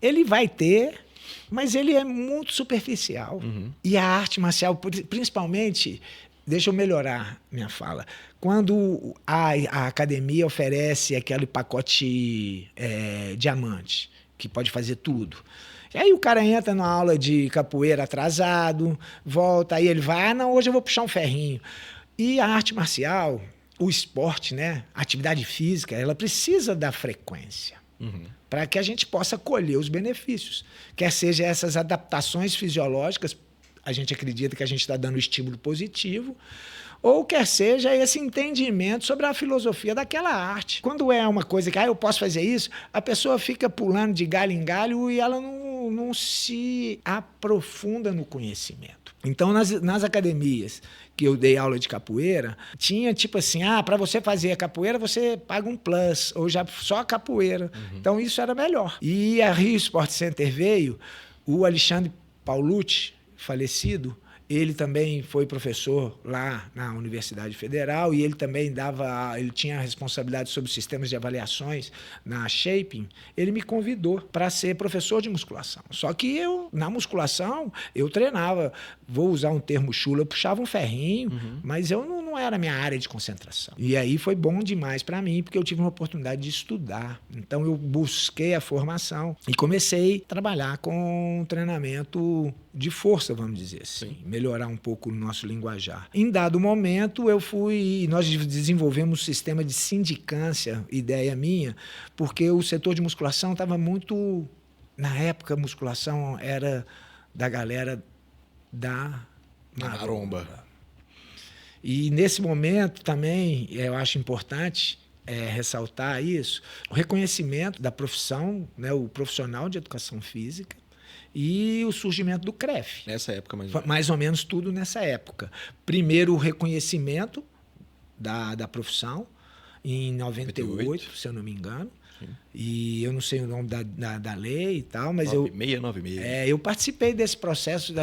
Ele vai ter... mas ele é muito superficial. E a arte marcial, principalmente, deixa eu melhorar minha fala, quando a academia oferece aquele pacote diamante, que pode fazer tudo. E aí o cara entra numa aula de capoeira atrasado, volta, aí ele vai, não, hoje eu vou puxar um ferrinho. E a arte marcial, o esporte, né, a atividade física, ela precisa da frequência. Para que a gente possa colher os benefícios. Quer seja essas adaptações fisiológicas, a gente acredita que a gente está dando estímulo positivo, ou quer seja esse entendimento sobre a filosofia daquela arte. Quando é uma coisa que eu posso fazer isso, a pessoa fica pulando de galho em galho e ela não se aprofunda no conhecimento. Então, nas academias que eu dei aula de capoeira, tinha tipo assim, para você fazer a capoeira, você paga um plus, ou já só a capoeira. Então, isso era melhor. E a Rio Sport Center veio, o Alexandre Paulucci, falecido, ele também foi professor lá na Universidade Federal, e ele também ele tinha responsabilidade sobre sistemas de avaliações na Shaping. Ele me convidou para ser professor de musculação. Só que na musculação, eu treinava, vou usar um termo chulo, eu puxava um ferrinho, mas eu não era a minha área de concentração. E aí foi bom demais para mim, porque eu tive uma oportunidade de estudar. Então eu busquei a formação e comecei a trabalhar com treinamento de força, vamos dizer assim, melhorar um pouco o nosso linguajar. Em dado momento, nós desenvolvemos um sistema de sindicância, ideia minha, porque o setor de musculação estava muito... Na época, a musculação era da galera da maromba. E nesse momento também, eu acho importante ressaltar isso, o reconhecimento da profissão, né, o profissional de educação física, e o surgimento do CREF. Nessa época, mais ou menos tudo nessa época. Primeiro, o reconhecimento da profissão, em 98, se eu não me engano. Sim. E eu não sei o nome da lei e tal, mas 9696. Eu participei desse processo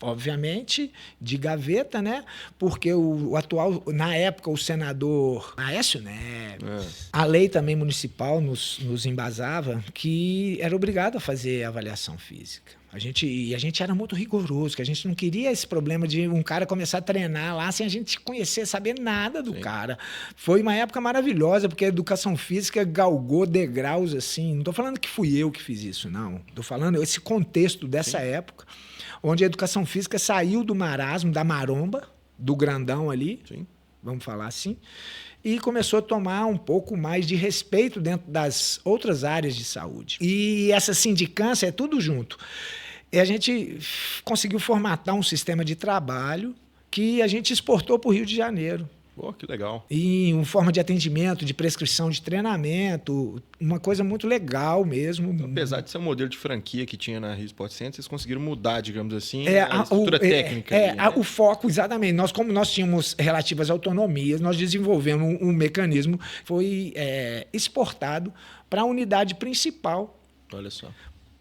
obviamente, de gaveta, né? Porque o atual, na época, o senador Aécio Neves, a lei também municipal nos embasava que era obrigado a fazer avaliação física. A gente era muito rigoroso, que a gente não queria esse problema de um cara começar a treinar lá sem a gente conhecer, saber nada do cara. Foi uma época maravilhosa, porque a educação física galgou degraus assim. Não estou falando que fui eu que fiz isso, não. Estou falando esse contexto dessa época, onde a educação física saiu do marasmo, da maromba, do grandão ali, vamos falar assim, e começou a tomar um pouco mais de respeito dentro das outras áreas de saúde. E essa sindicância é tudo junto. E a gente conseguiu formatar um sistema de trabalho que a gente exportou para o Rio de Janeiro. Pô, que legal. E uma forma de atendimento, de prescrição de treinamento, uma coisa muito legal mesmo. Então, apesar de ser um modelo de franquia que tinha na Rio Sport Center, vocês conseguiram mudar, digamos assim, a estrutura técnica. O foco, exatamente. Como nós tínhamos relativas autonomias, nós desenvolvemos um mecanismo que foi exportado para a unidade principal. Olha só.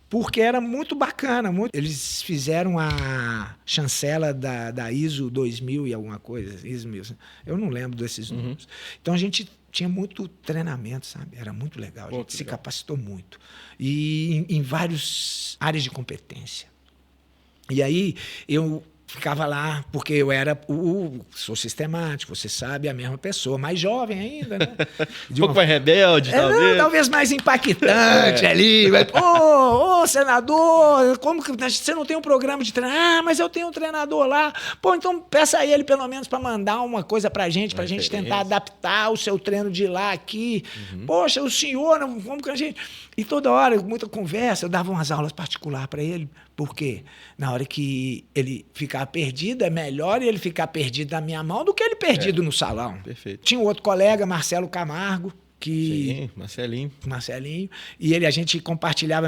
Porque era muito bacana. Eles fizeram a chancela da ISO 2000 e alguma coisa. ISO 1000. Eu não lembro desses números. Então, a gente tinha muito treinamento, sabe? Era muito legal. A gente se capacitou muito. E em várias áreas de competência. E aí, eu ficava lá, porque eu sou sistemático, você sabe, a mesma pessoa, mais jovem ainda, né? Um pouco mais rebelde, talvez. Não, talvez mais impactante ali. Ô, senador, como que você não tem um programa de treinamento? Ah, mas eu tenho um treinador lá. Pô, então peça a ele pelo menos para mandar uma coisa pra gente tentar adaptar o seu treino de lá aqui. Poxa, o senhor, como que a gente... E toda hora, muita conversa, eu dava umas aulas particulares para ele, porque na hora que ele ficar perdido, é melhor ele ficar perdido na minha mão do que ele perdido no salão. Perfeito. Tinha um outro colega, Marcelo Camargo, Sim, Marcelinho. E a gente compartilhava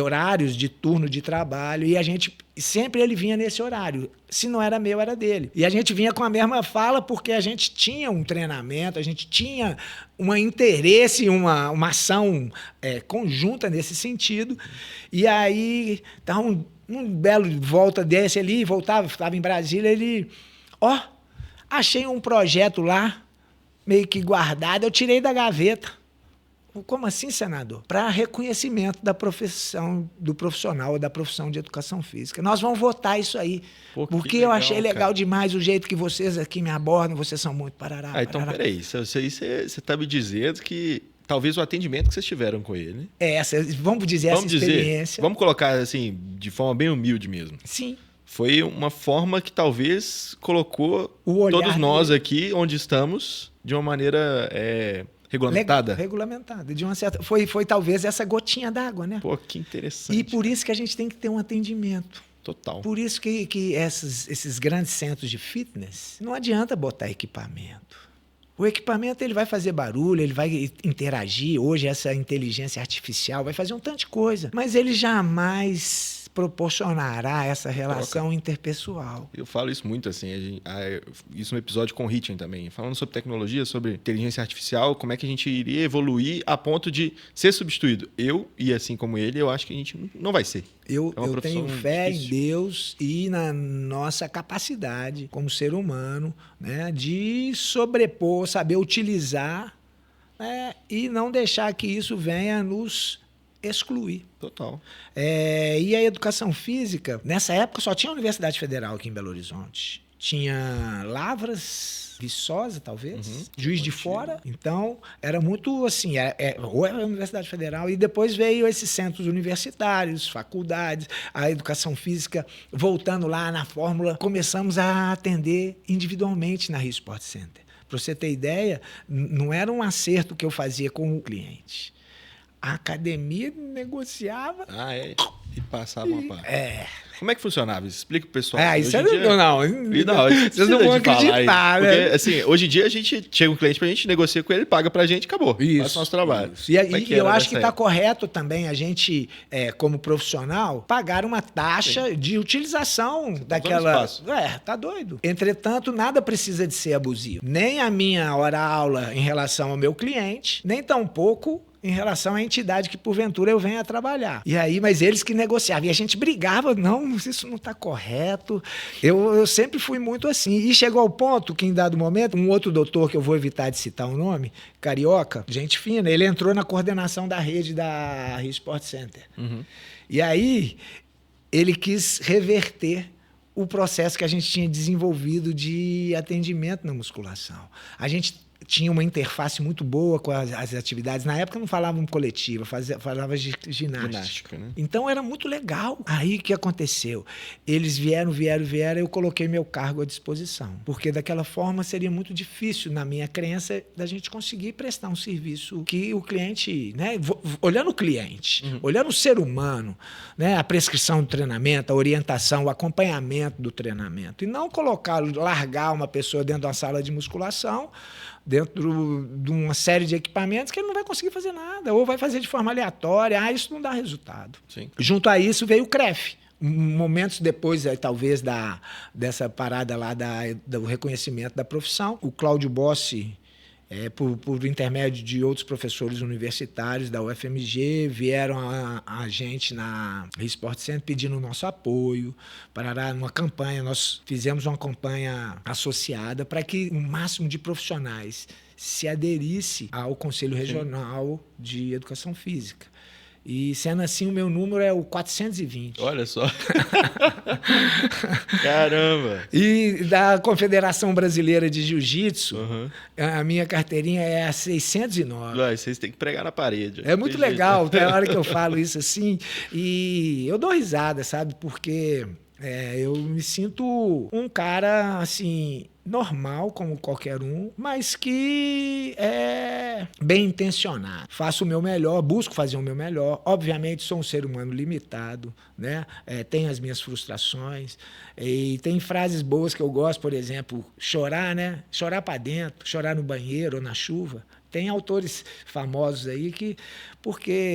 horários de turno de trabalho e sempre ele vinha nesse horário. Se não era meu, era dele. E a gente vinha com a mesma fala porque a gente tinha um treinamento, a gente tinha um interesse, uma ação conjunta nesse sentido. E aí, estava um belo volta desse ali, estava em Brasília, ele... achei um projeto lá, meio que guardado, eu tirei da gaveta. Como assim, senador? Para reconhecimento da profissão, do profissional ou da profissão de educação física. Nós vamos votar isso aí. Pô, porque legal, eu achei legal cara. Demais o jeito que vocês aqui me abordam, vocês são muito parará. Então peraí, você está me dizendo que talvez o atendimento que vocês tiveram com ele... Vamos dizer essa experiência. Vamos colocar assim, de forma bem humilde mesmo. Sim. Foi uma forma que talvez colocou todos nós aqui onde estamos de uma maneira regulamentada. Regulamentada. De uma certa... Foi talvez essa gotinha d'água, né? Pô, que interessante. E por isso que a gente tem que ter um atendimento. Total. Por isso que esses grandes centros de fitness, não adianta botar equipamento. O equipamento ele vai fazer barulho, ele vai interagir. Hoje essa inteligência artificial vai fazer um tanto de coisa. Mas ele jamais proporcionará essa relação interpessoal. Eu falo isso muito assim, isso no episódio com o Hitchen também, falando sobre tecnologia, sobre inteligência artificial, como é que a gente iria evoluir a ponto de ser substituído. Eu, e assim como ele, eu acho que a gente não vai ser. Eu tenho fé em Deus e na nossa capacidade como ser humano, né, de sobrepor, saber utilizar, né, e não deixar que isso venha nos excluir. Total. E a educação física, nessa época só tinha a Universidade Federal aqui em Belo Horizonte. Tinha Lavras, Viçosa, talvez, Juiz de Fora. Então, era muito assim, ou era a Universidade Federal, e depois veio esses centros universitários, faculdades, a educação física, voltando lá na fórmula, começamos a atender individualmente na Rio Sport Center. Para você ter ideia, não era um acerto que eu fazia com o cliente. A academia negociava... E passava uma parte. Como é que funcionava? Explica pro pessoal. Isso vocês não vão acreditar, né? Porque, assim, hoje em dia a gente chega um cliente pra gente, negocia com ele, paga pra gente, acabou. Faz o nosso trabalho. E eu acho que está correto também a gente, como profissional, pagar uma taxa de utilização daquela... Tá doido. Entretanto, nada precisa de ser abusivo. Nem a minha hora-aula em relação ao meu cliente, nem tampouco em relação à entidade que, porventura, eu venha a trabalhar. E aí, mas eles que negociavam. E a gente brigava, não, isso não está correto. Eu sempre fui muito assim. E chegou ao ponto que, em dado momento, um outro doutor, que eu vou evitar de citar o nome, carioca, gente fina, ele entrou na coordenação da rede da Rio Sport Center. E aí, ele quis reverter o processo que a gente tinha desenvolvido de atendimento na musculação. A gente tinha uma interface muito boa com as atividades. Na época não falavam coletiva, falava de ginástica. Né? Então era muito legal. Aí o que aconteceu? Eles vieram, eu coloquei meu cargo à disposição. Porque daquela forma seria muito difícil, na minha crença, da gente conseguir prestar um serviço que o cliente, né, olhando o cliente, olhando o ser humano, né, a prescrição do treinamento, a orientação, o acompanhamento do treinamento. E não largar uma pessoa dentro de uma sala de musculação, dentro de uma série de equipamentos que ele não vai conseguir fazer nada, ou vai fazer de forma aleatória. Isso não dá resultado. Sim. Junto a isso veio o CREF. Momentos depois, talvez, dessa parada lá do reconhecimento da profissão, o Cláudio Bossi, por intermédio de outros professores universitários da UFMG, vieram a gente na Sport Center pedindo o nosso apoio para uma campanha. Nós fizemos uma campanha associada para que o máximo de profissionais se aderisse ao Conselho Regional de Educação Física. E sendo assim, o meu número é o 420. Olha só. Caramba! E da Confederação Brasileira de Jiu-Jitsu, Uhum. a minha carteirinha é a 609. Vai, vocês têm que pregar na parede. É muito Tem legal, jeito. tem hora que eu falo isso assim, e eu dou risada, sabe? Porque eu me sinto um cara, assim, normal, como qualquer um, mas que é bem intencionado. Faço o meu melhor, busco fazer o meu melhor. Obviamente, sou um ser humano limitado, né? Tenho as minhas frustrações. E tem frases boas que eu gosto, por exemplo, chorar, né? Chorar para dentro, chorar no banheiro ou na chuva. Tem autores famosos aí que...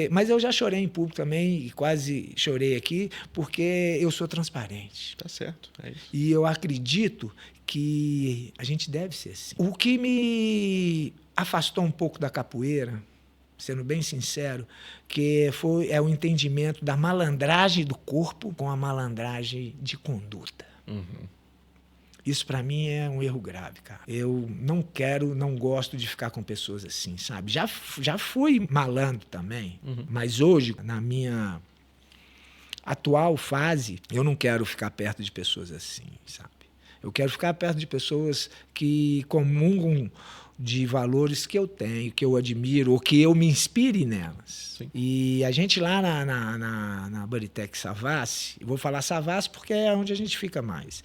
Mas eu já chorei em público também, e quase chorei aqui, porque eu sou transparente. Tá certo, é isso. E eu acredito que a gente deve ser assim. O que me afastou um pouco da capoeira, sendo bem sincero, é o entendimento da malandragem do corpo com a malandragem de conduta. Uhum. Isso para mim é um erro grave, cara. Eu não gosto de ficar com pessoas assim, sabe? Já fui malandro também, mas hoje, na minha atual fase, eu não quero ficar perto de pessoas assim, sabe? Eu quero ficar perto de pessoas que comungam de valores que eu tenho, que eu admiro, ou que eu me inspire nelas. Sim. E a gente lá na Bodytech Savassi, eu vou falar Savassi porque é onde a gente fica mais.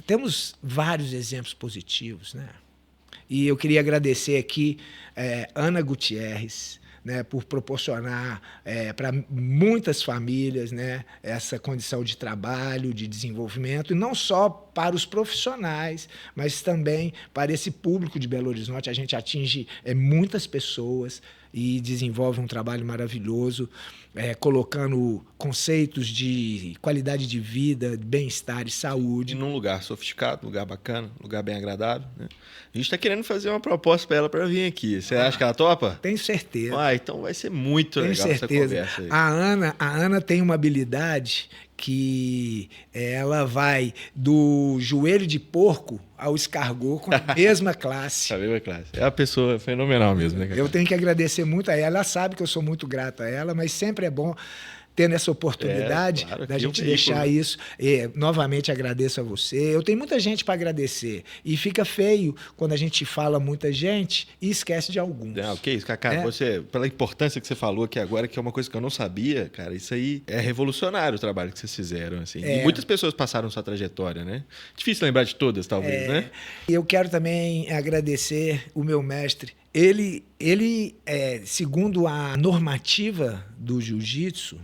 Temos vários exemplos positivos, né? E eu queria agradecer aqui Ana Gutierrez, né, por proporcionar para muitas famílias, né, essa condição de trabalho, de desenvolvimento, e não só para os profissionais, mas também para esse público de Belo Horizonte. A gente atinge muitas pessoas e desenvolve um trabalho maravilhoso, colocando conceitos de qualidade de vida, bem-estar e saúde. E num lugar sofisticado, lugar bacana, lugar bem agradável, né? A gente está querendo fazer uma proposta para ela para vir aqui. Você acha que ela topa? Tenho certeza. Então vai ser muito Tenho legal certeza. essa conversa aí. A Ana tem uma habilidade que ela vai do joelho de porco ao escargot com a mesma classe. A mesma classe. É uma pessoa fenomenal mesmo, né, cara? Eu tenho que agradecer muito a ela. Ela sabe que eu sou muito grato a ela, mas sempre é bom tendo essa oportunidade claro, da gente um deixar veículo. isso. Novamente agradeço a você. Eu tenho muita gente para agradecer. E fica feio quando a gente fala muita gente e esquece de alguns. Não, que isso, Cacá, você, pela importância que você falou aqui agora, que é uma coisa que eu não sabia, cara, isso aí é revolucionário o trabalho que vocês fizeram, assim. E muitas pessoas passaram sua trajetória, né? Difícil lembrar de todas, talvez, né? Eu quero também agradecer o meu mestre. Ele segundo a normativa do jiu-jitsu,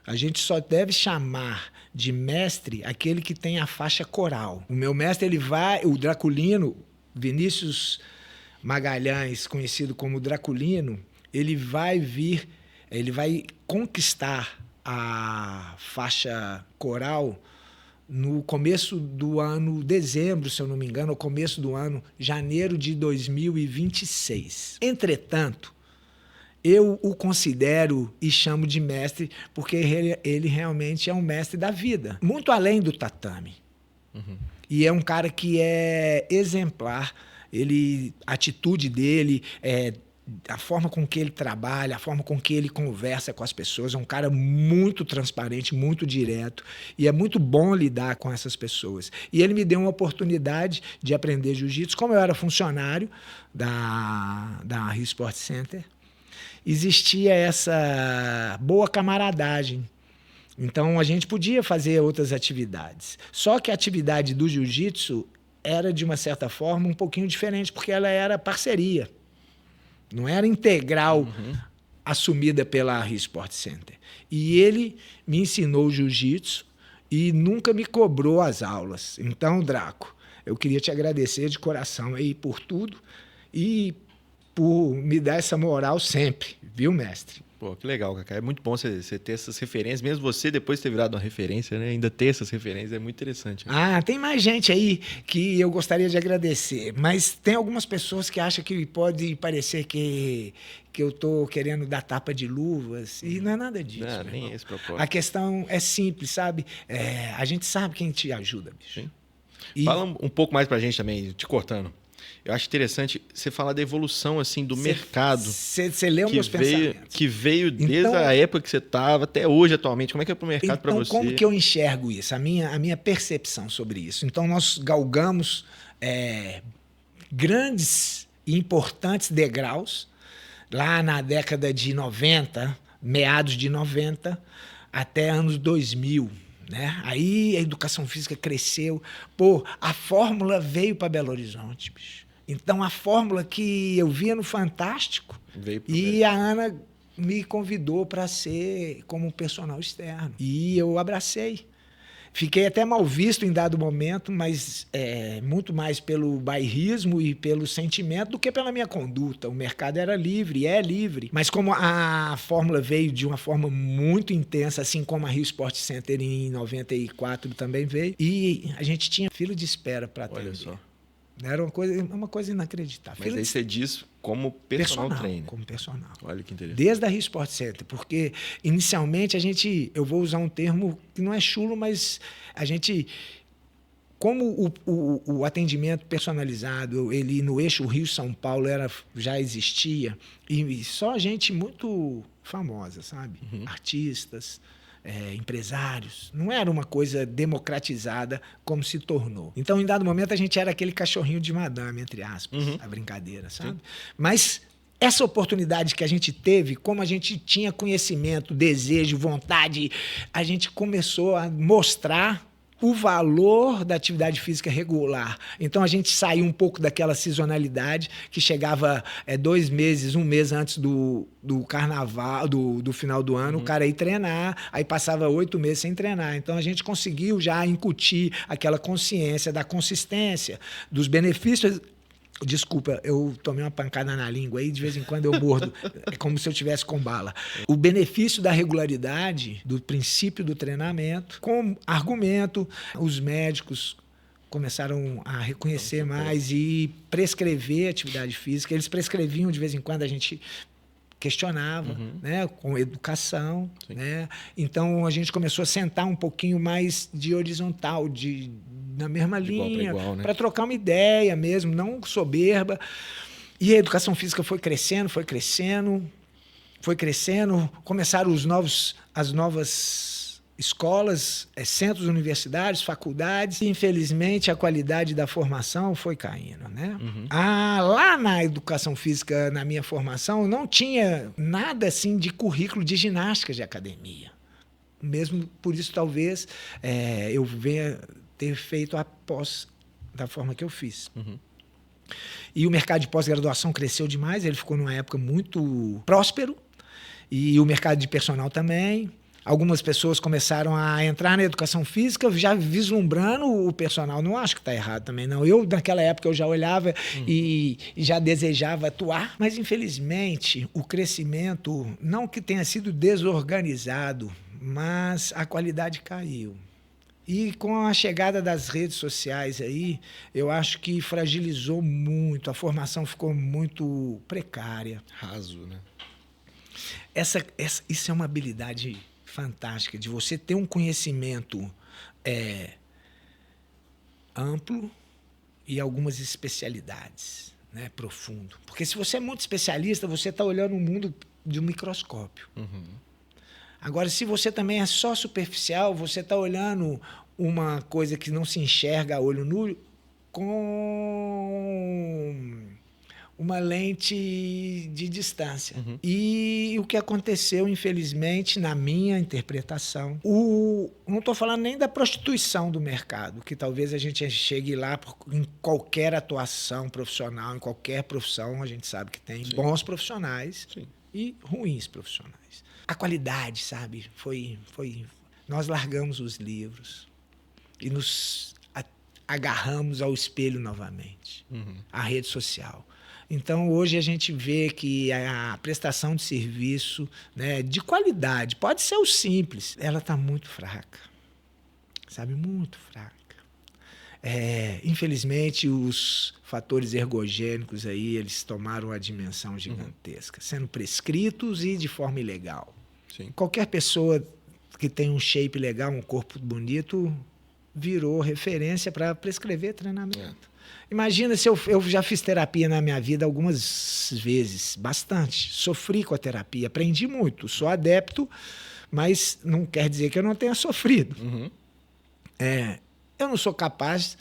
a gente só deve chamar de mestre aquele que tem a faixa coral. O meu mestre, o Draculino, Vinícius Magalhães, conhecido como Draculino, ele vai conquistar a faixa coral no começo do ano, dezembro, se eu não me engano, ou começo do ano, janeiro de 2026. Entretanto, eu o considero e chamo de mestre porque ele realmente é um mestre da vida, muito além do tatame. E é um cara que é exemplar. A atitude dele, a forma com que ele trabalha, a forma com que ele conversa com as pessoas, é um cara muito transparente, muito direto, e é muito bom lidar com essas pessoas. E ele me deu uma oportunidade de aprender jiu-jitsu. Como eu era funcionário da Rio Sport Center, existia essa boa camaradagem. Então, a gente podia fazer outras atividades. Só que a atividade do jiu-jitsu era, de uma certa forma, um pouquinho diferente, porque ela era parceria. Não era integral assumida pela Rio Sport Center. E ele me ensinou jiu-jitsu e nunca me cobrou as aulas. Então, Draco, eu queria te agradecer de coração aí por tudo e por me dar essa moral sempre, viu, mestre? Pô, que legal, Cacá. É muito bom você ter essas referências, mesmo você depois de ter virado uma referência, né? Ainda ter essas referências é muito interessante. Né? Tem mais gente aí que eu gostaria de agradecer, mas tem algumas pessoas que acham que pode parecer que eu estou querendo dar tapa de luvas, e não é nada disso. Não, nem esse propósito. A questão é simples, sabe? A gente sabe quem te ajuda, bicho. Sim. Fala um pouco mais pra gente também, te cortando. Eu acho interessante você falar da evolução assim do mercado. Você leu meus pensamentos. Que veio desde a época que você estava até hoje, atualmente. Como é que é para o mercado para você? Então, como que eu enxergo isso? A minha percepção sobre isso. Então, nós galgamos grandes e importantes degraus lá na década de 90, meados de 90, até anos 2000. Né? Aí a educação física cresceu. Pô, a fórmula veio para Belo Horizonte, bicho. Então, a fórmula que eu via no Fantástico, e a Ana me convidou para ser como personal externo. E eu abracei. Fiquei até mal visto em dado momento, mas muito mais pelo bairrismo e pelo sentimento do que pela minha conduta. O mercado era livre, é livre. Mas como a fórmula veio de uma forma muito intensa, assim como a Rio Sport Center em 94 também veio, e a gente tinha fila de espera para atender. Olha só. Era uma coisa inacreditável. Mas aí você diz como personal trainer. Como personal. Olha que interessante. Desde a Rio Sport Center, porque inicialmente eu vou usar um termo que não é chulo, mas a gente, como o atendimento personalizado, ele no eixo Rio-São Paulo já existia, e só gente muito famosa, sabe? Artistas, empresários. Não era uma coisa democratizada como se tornou. Então, em dado momento, a gente era aquele cachorrinho de madame, entre aspas, a brincadeira, sabe? Sim. Mas essa oportunidade que a gente teve, como a gente tinha conhecimento, desejo, vontade, a gente começou a mostrar o valor da atividade física regular. Então, a gente saiu um pouco daquela sazonalidade que chegava 2 meses, 1 mês antes do carnaval, do final do ano, o cara ia treinar, aí passava 8 meses sem treinar. Então, a gente conseguiu já incutir aquela consciência da consistência, dos benefícios. Desculpa, eu tomei uma pancada na língua aí, de vez em quando eu mordo, é como se eu tivesse com bala. O benefício da regularidade, do princípio do treinamento, com argumento, os médicos começaram a reconhecer mais e prescrever atividade física. Eles prescreviam, de vez em quando a gente questionava, né, com educação, né? Então a gente começou a sentar um pouquinho mais de horizontal, na mesma linha, né? Para trocar uma ideia mesmo, não soberba. E a educação física foi crescendo, começaram as novas escolas, centros universitários, faculdades, e infelizmente a qualidade da formação foi caindo, né? Lá na educação física, na minha formação, não tinha nada assim de currículo de ginástica de academia. Mesmo por isso, talvez, eu venha ter feito a pós da forma que eu fiz. E o mercado de pós-graduação cresceu demais, ele ficou numa época muito próspero, e o mercado de personal também. Algumas pessoas começaram a entrar na educação física já vislumbrando o personal. Não acho que está errado também, não. Eu, naquela época, eu já olhava e já desejava atuar, mas, infelizmente, o crescimento, não que tenha sido desorganizado, mas a qualidade caiu. E com a chegada das redes sociais aí, eu acho que fragilizou muito, a formação ficou muito precária. Raso, né? Isso é uma habilidade fantástica, de você ter um conhecimento amplo e algumas especialidades, né, profundo. Porque se você é muito especialista, você está olhando o mundo de um microscópio. Agora, se você também é só superficial, você está olhando uma coisa que não se enxerga a olho nu com uma lente de distância. E o que aconteceu, infelizmente, na minha interpretação, não estou falando nem da prostituição do mercado, que talvez a gente chegue lá em qualquer atuação profissional, em qualquer profissão, a gente sabe que tem bons profissionais e ruins profissionais. A qualidade, sabe, nós largamos os livros e nos agarramos ao espelho novamente, à rede social. Então, hoje a gente vê que a prestação de serviço, né, de qualidade, pode ser o simples, ela está muito fraca, sabe? Muito fraca. Infelizmente, os fatores ergogênicos aí, eles tomaram uma dimensão gigantesca, sendo prescritos e de forma ilegal. Qualquer pessoa que tem um shape legal, um corpo bonito, virou referência para prescrever treinamento. Imagina se eu já fiz terapia na minha vida algumas vezes, bastante. Sofri com a terapia, aprendi muito. Sou adepto, mas não quer dizer que eu não tenha sofrido. Uhum. Eu não sou capaz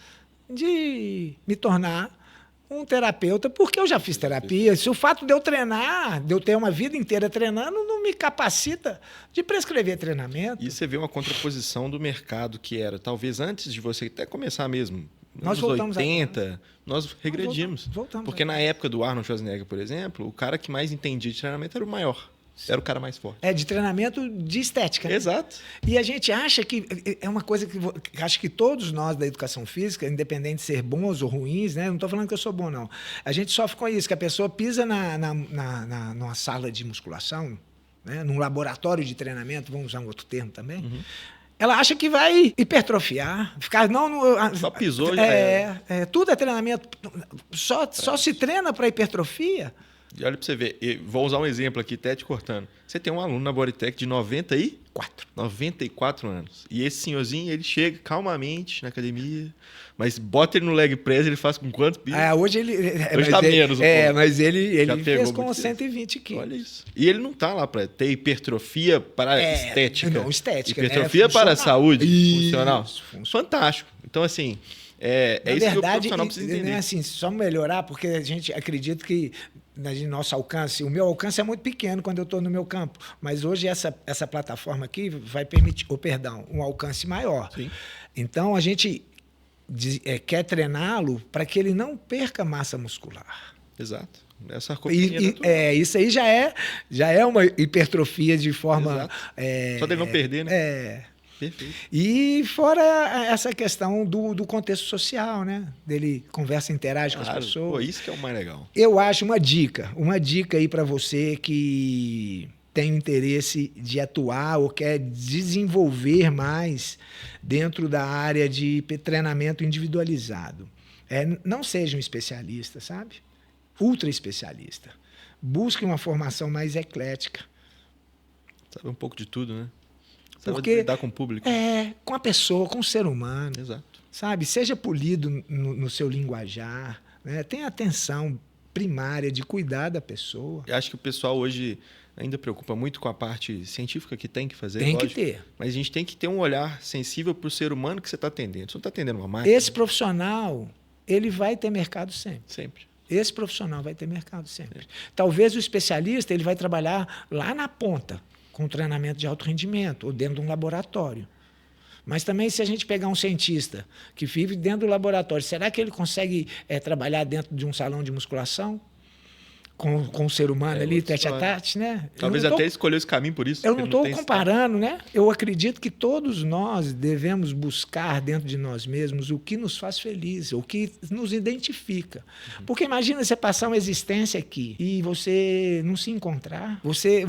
de me tornar um terapeuta porque eu já fiz terapia. Se o fato de eu treinar, de eu ter uma vida inteira treinando, não me capacita de prescrever treinamento. E você vê uma contraposição do mercado que era, talvez antes de você até começar mesmo, Nós nos voltamos 80, nós regredimos. Voltamos Porque na época do Arnold Schwarzenegger, por exemplo, o cara que mais entendia de treinamento era o maior. Era o cara mais forte. De treinamento de estética. Né? Exato. E a gente acha que é uma coisa que acho que todos nós da educação física, independente de ser bons ou ruins, né? Não estou falando que eu sou bom, não. A gente sofre com isso, que a pessoa pisa numa sala de musculação, né? Num laboratório de treinamento, vamos usar um outro termo também. Uhum. Ela acha que vai hipertrofiar, ficar só pisou já tudo é treinamento, só se treina para hipertrofia. E olha para você ver, vou usar um exemplo aqui, até te cortando. Você tem um aluno na Bodytech de 94 anos. E esse senhorzinho, ele chega calmamente na academia, mas bota ele no leg press, ele faz com quantos pisos? Hoje ele... Hoje tá menos. Mas ele fez com 120 quilos. Olha isso. E ele não tá lá para ter hipertrofia para estética. Não, estética. Hipertrofia para a saúde funcional. Isso. Fantástico. Então, assim... Na isso verdade, que o profissional precisa entender. Não é assim, só melhorar, porque a gente acredita que nosso alcance, o meu alcance é muito pequeno quando eu estou no meu campo, mas hoje essa plataforma aqui vai permitir, um alcance maior. Sim. Então, a gente quer treiná-lo para que ele não perca massa muscular. Exato. Essa isso aí já é uma hipertrofia de forma... Só dele não perder, né? Perfeito. E fora essa questão do contexto social, né? Dele conversa, interage com as pessoas. Pô, isso que é o mais legal. Eu acho uma dica aí para você que tem interesse de atuar ou quer desenvolver mais dentro da área de treinamento individualizado. Não seja um especialista, sabe? Ultra especialista. Busque uma formação mais eclética. Sabe um pouco de tudo, né? Porque lidar com o público. Com a pessoa, com o ser humano. Exato. Sabe? Seja polido no seu linguajar. Né? Tenha atenção primária de cuidar da pessoa. Eu acho que o pessoal hoje ainda preocupa muito com a parte científica que tem que fazer. Tem lógico, que ter. Mas a gente tem que ter um olhar sensível para o ser humano que você está atendendo. Você não está atendendo uma máquina. Esse profissional, ele vai ter mercado sempre. Sempre. Esse profissional vai ter mercado sempre. Talvez o especialista ele vai trabalhar lá na ponta, com treinamento de alto rendimento, ou dentro de um laboratório. Mas também, se a gente pegar um cientista que vive dentro do laboratório, será que ele consegue trabalhar dentro de um salão de musculação? Com o ser humano ali, tete a tete, né? Talvez até ele escolheu esse caminho por isso. Eu não estou comparando, né? Eu acredito que todos nós devemos buscar dentro de nós mesmos o que nos faz feliz, o que nos identifica. Porque imagina você passar uma existência aqui e você não se encontrar, você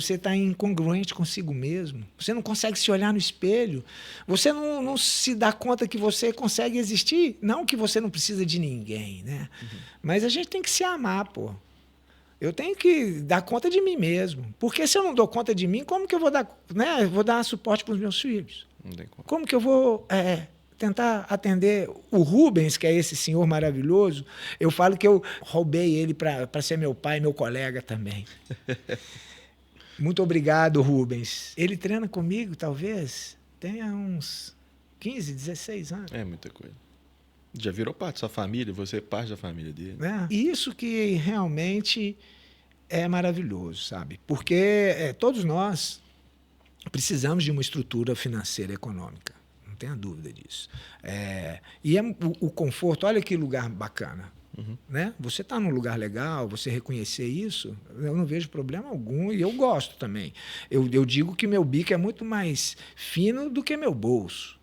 está incongruente consigo mesmo, você não consegue se olhar no espelho, você não se dá conta que você consegue existir, não que você não precisa de ninguém, né? Mas a gente tem que se amar, pô. Eu tenho que dar conta de mim mesmo. Porque se eu não dou conta de mim, como que eu vou dar, né? Vou dar suporte para os meus filhos? Não tem como. Como que eu vou tentar atender o Rubens, que é esse senhor maravilhoso? Eu falo que eu roubei ele para ser meu pai e meu colega também. Muito obrigado, Rubens. Ele treina comigo, talvez, tenha uns 15, 16 anos. É muita coisa. Já virou parte da sua família, você é parte da família dele. Isso que realmente é maravilhoso, sabe? Porque todos nós precisamos de uma estrutura financeira e econômica, não tenha dúvida disso. E o conforto, olha que lugar bacana. Né? Você está num lugar legal, você reconhecer isso, eu não vejo problema algum e eu gosto também. Eu digo que meu bico é muito mais fino do que meu bolso.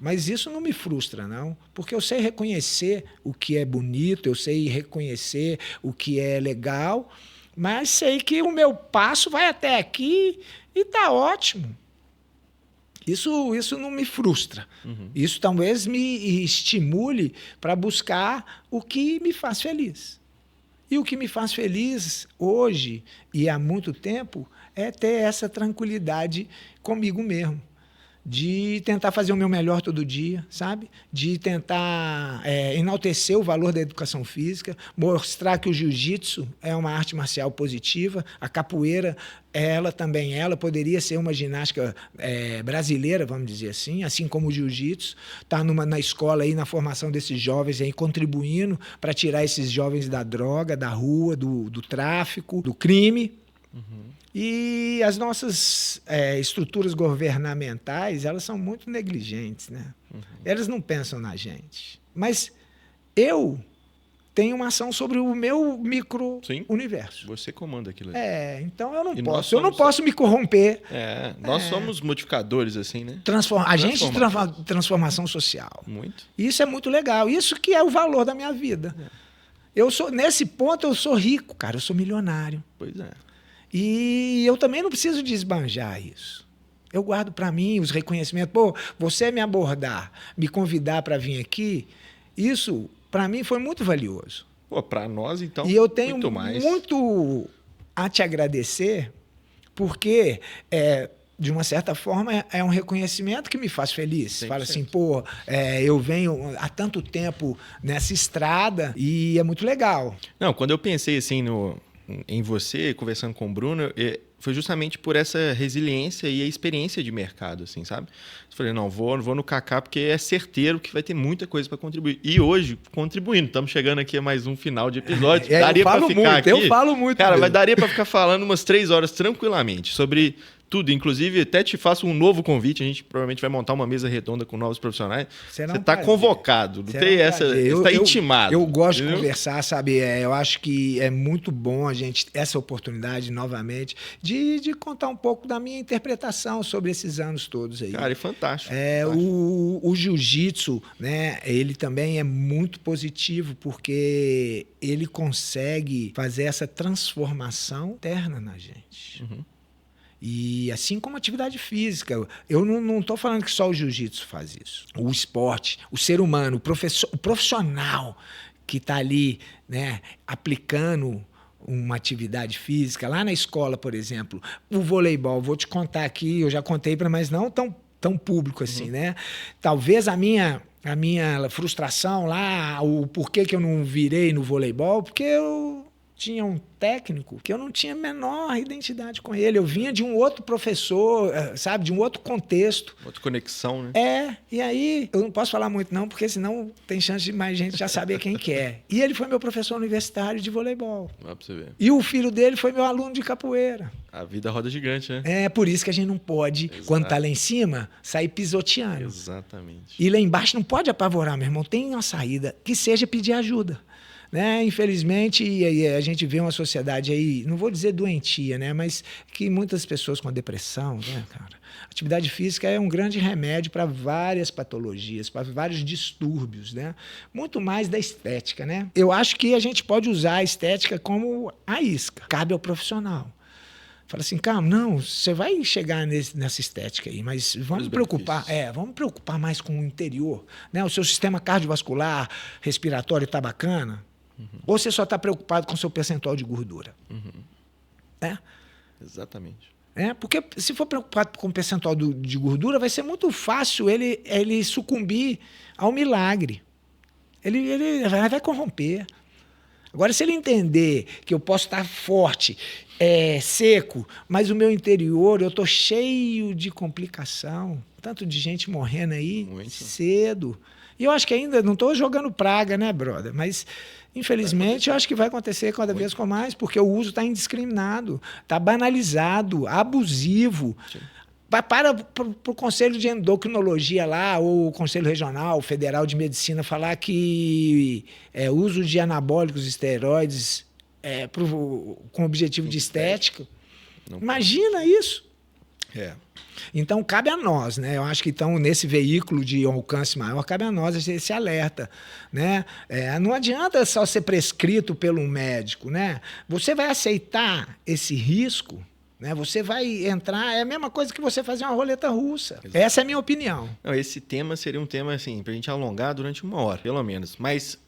Mas isso não me frustra, não, porque eu sei reconhecer o que é bonito, eu sei reconhecer o que é legal, mas sei que o meu passo vai até aqui e está ótimo. Isso não me frustra. Isso talvez me estimule para buscar o que me faz feliz. E o que me faz feliz hoje e há muito tempo é ter essa tranquilidade comigo mesmo. de tentar fazer o meu melhor todo dia, sabe? De tentar enaltecer o valor da educação física, mostrar que o jiu-jitsu é uma arte marcial positiva, a capoeira, ela poderia ser uma ginástica brasileira, vamos dizer assim como o jiu-jitsu, está na escola aí, na formação desses jovens aí, contribuindo para tirar esses jovens da droga, da rua, do tráfico, do crime. Uhum. E as nossas estruturas governamentais, elas são muito negligentes, né? Uhum. Elas não pensam na gente. Mas eu tenho uma ação sobre o meu micro-universo. Você comanda aquilo ali. Então eu não posso me corromper. Nós somos modificadores, assim, né? Agentes de transformação social. Muito. Isso é muito legal. Isso que é o valor da minha vida. Nesse ponto, eu sou rico, cara. Eu sou milionário. Pois é. E eu também não preciso de esbanjar isso. Eu guardo para mim os reconhecimentos. Pô, você me abordar, me convidar para vir aqui, isso, para mim, foi muito valioso. Pô, para nós, então, e eu tenho muito a te agradecer, porque, de uma certa forma, é um reconhecimento que me faz feliz. 100%. Fala assim, pô, eu venho há tanto tempo nessa estrada e é muito legal. Não, quando eu pensei assim em você, conversando com o Bruno, foi justamente por essa resiliência e a experiência de mercado, assim, sabe? Eu falei, não, vou no Kaká porque é certeiro que vai ter muita coisa para contribuir. E hoje, contribuindo, estamos chegando aqui a mais um final de episódio. Daria para ficar aqui. Eu falo muito. Cara, mas daria para ficar falando umas 3 horas tranquilamente sobre tudo. Inclusive, até te faço um novo convite. A gente provavelmente vai montar uma mesa redonda com novos profissionais. Você está convocado. Não tem essa. Você está intimado. Eu gosto de conversar, sabe? Eu acho que é muito bom a gente essa oportunidade, novamente, de contar um pouco da minha interpretação sobre esses anos todos aí. Cara, é fantástico. O jiu-jitsu, né? Ele também é muito positivo porque ele consegue fazer essa transformação interna na gente. Uhum. E assim como a atividade física, eu não estou falando que só o jiu-jitsu faz isso. O esporte, o ser humano, o profissional que está ali, né, aplicando uma atividade física, lá na escola, por exemplo, o voleibol, vou te contar aqui, eu já contei, mas não tão público assim, né? Talvez a minha frustração lá, o porquê que eu não virei no voleibol, porque eu tinha um técnico que eu não tinha a menor identidade com ele. Eu vinha de um outro professor, sabe? De um outro contexto. Outra conexão, né? E aí, eu não posso falar muito não, porque senão tem chance de mais gente já saber quem que é. E ele foi meu professor universitário de voleibol. Dá pra você ver. E o filho dele foi meu aluno de capoeira. A vida roda gigante, né? É por isso que a gente não pode, quando tá lá em cima, sair pisoteando. Exatamente. E lá embaixo não pode apavorar, meu irmão. Tem uma saída, que seja pedir ajuda. Né? Infelizmente, a gente vê uma sociedade aí, não vou dizer doentia, né? Mas que muitas pessoas com depressão, né, cara? Atividade física é um grande remédio para várias patologias, para vários distúrbios, né? Muito mais da estética, né? Eu acho que a gente pode usar a estética como a isca, cabe ao profissional. Fala assim, calma, não, você vai chegar nessa estética aí, mas vamos preocupar mais com o interior, né? O seu sistema cardiovascular, respiratório está bacana? Uhum. Ou você só está preocupado com o seu percentual de gordura? Uhum. Né? Exatamente. Porque se for preocupado com o percentual de gordura, vai ser muito fácil ele sucumbir ao milagre. Ele vai corromper. Agora, se ele entender que eu posso estar forte, seco, mas o meu interior, eu estou cheio de complicação, tanto de gente morrendo aí cedo. E eu acho que ainda não estou jogando praga, né, brother? Mas, infelizmente, eu acho que vai acontecer cada vez com mais, porque o uso está indiscriminado, está banalizado, abusivo. Sim. Para o Conselho de Endocrinologia lá, ou o Conselho Regional Federal de Medicina falar que o uso de anabólicos, esteroides, com objetivo de estética. Imagina isso. Então, cabe a nós, né? Eu acho que nesse veículo de alcance maior, cabe a nós esse alerta, né? Não adianta só ser prescrito pelo médico, né? Você vai aceitar esse risco, né? Você vai entrar, é a mesma coisa que você fazer uma roleta russa. Exato. Essa é a minha opinião. Não, esse tema seria um tema assim, pra gente alongar durante 1 hora, pelo menos. Mas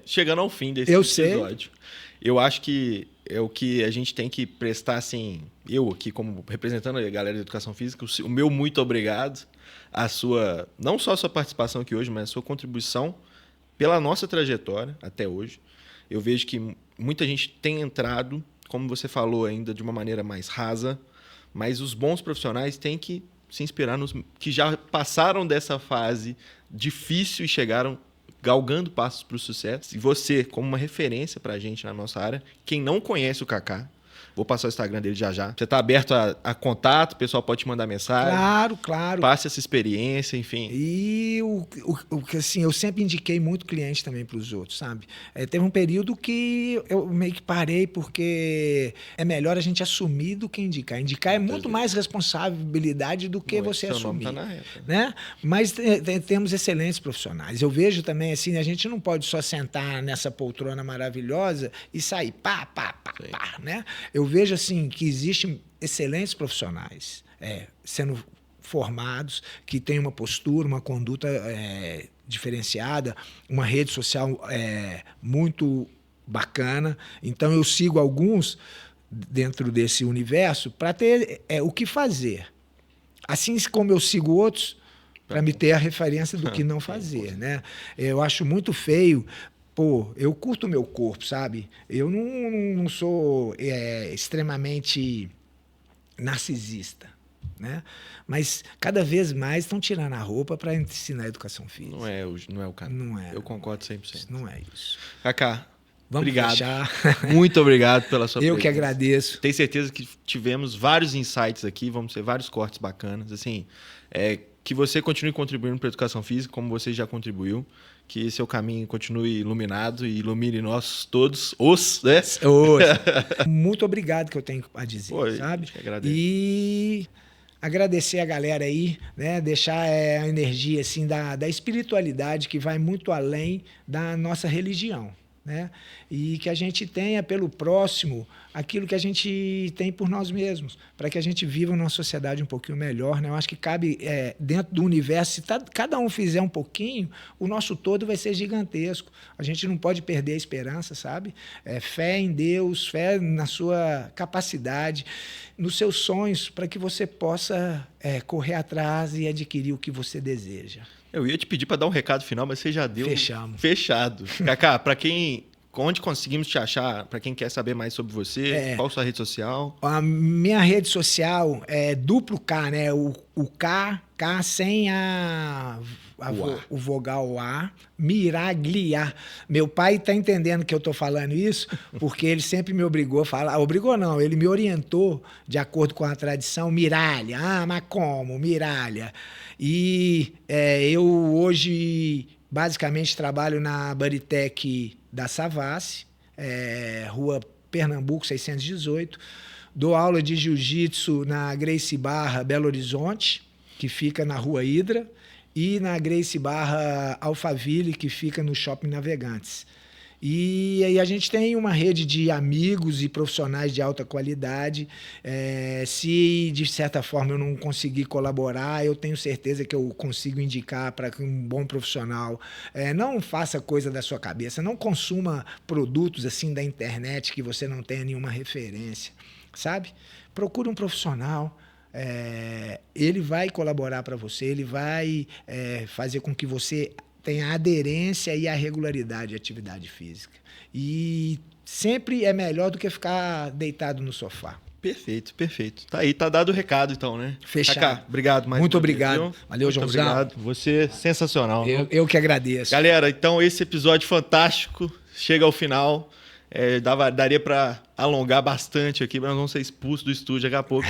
chegando ao fim desse episódio, eu acho que é o que a gente tem que prestar assim, eu aqui, como representando a galera da educação física, o meu muito obrigado, não só a sua participação aqui hoje, mas a sua contribuição pela nossa trajetória até hoje. Eu vejo que muita gente tem entrado, como você falou ainda, de uma maneira mais rasa, mas os bons profissionais têm que se inspirar nos que já passaram dessa fase difícil e chegaram galgando passos para o sucesso. E você, como uma referência para a gente na nossa área, quem não conhece o Kaká, vou passar o Instagram dele já. Você está aberto a contato, o pessoal pode te mandar mensagem. Claro. Passe essa experiência, enfim. E o que assim, eu sempre indiquei muito cliente também para os outros, sabe? Teve um período que eu meio que parei, porque é melhor a gente assumir do que indicar. Indicar é muito mais responsabilidade do que você assumir. Tá na reta, né? Mas temos excelentes profissionais. Eu vejo também assim, a gente não pode só sentar nessa poltrona maravilhosa e sair pá, né? Eu vejo assim que existem excelentes profissionais sendo formados, que têm uma postura, uma conduta diferenciada, uma rede social muito bacana. Então eu sigo alguns dentro desse universo para ter o que fazer. Assim como eu sigo outros para me ter a referência do que não fazer, né? Eu acho muito feio. Pô, eu curto o meu corpo, sabe? Eu não sou extremamente narcisista, né? Mas cada vez mais estão tirando a roupa para ensinar a educação física. Não é o caminho. Não é. Eu concordo 100%. Não é isso. Kaká, vamos obrigado. Fechar. Muito obrigado pela sua presença. Eu que agradeço. Tenho certeza que tivemos vários insights aqui, vamos ter vários cortes bacanas. Assim, que você continue contribuindo para a educação física, como você já contribuiu. Que seu caminho continue iluminado e ilumine nós todos, né? Muito obrigado que eu tenho a dizer, sabe? Que agradeço. E agradecer a galera aí, né? Deixar a energia assim da espiritualidade que vai muito além da nossa religião, né? E que a gente tenha pelo próximo aquilo que a gente tem por nós mesmos, para que a gente viva numa sociedade um pouquinho melhor, né? Eu acho que cabe dentro do universo, se cada um fizer um pouquinho, o nosso todo vai ser gigantesco. A gente não pode perder a esperança, sabe? Fé em Deus, fé na sua capacidade, nos seus sonhos, para que você possa correr atrás e adquirir o que você deseja. Eu ia te pedir para dar um recado final, mas você já deu. Fechamos. Fechado. Kaká, para onde conseguimos te achar? Para quem quer saber mais sobre você, qual a sua rede social? A minha rede social é duplo K, né? O K sem o vogal A, Miraglia. Meu pai está entendendo que eu estou falando isso, porque ele sempre me obrigou a falar. Obrigou não, ele me orientou de acordo com a tradição, Miralha. Ah, mas como? Miralha. E eu hoje basicamente trabalho na Baritec da Savassi, Rua Pernambuco 618. Dou aula de jiu-jitsu na Gracie Barra, Belo Horizonte, que fica na Rua Hidra, e na Gracie Barra Alphaville, que fica no Shopping Navegantes. E aí a gente tem uma rede de amigos e profissionais de alta qualidade. Se, de certa forma, eu não conseguir colaborar, eu tenho certeza que eu consigo indicar para um bom profissional. Não faça coisa da sua cabeça, não consuma produtos assim da internet que você não tenha nenhuma referência, sabe? Procure um profissional. Ele vai colaborar para você, ele vai fazer com que você tenha a aderência e a regularidade de atividade física. E sempre é melhor do que ficar deitado no sofá. Perfeito, perfeito. Tá aí, tá dado o recado então, né? Fechado. Kaká, obrigado mais Muito obrigado. Vez, valeu, Joãozão. Obrigado. Você é sensacional. Eu que agradeço. Galera, então esse episódio fantástico chega ao final. Daria para alongar bastante aqui, mas nós vamos ser expulsos do estúdio daqui a pouco.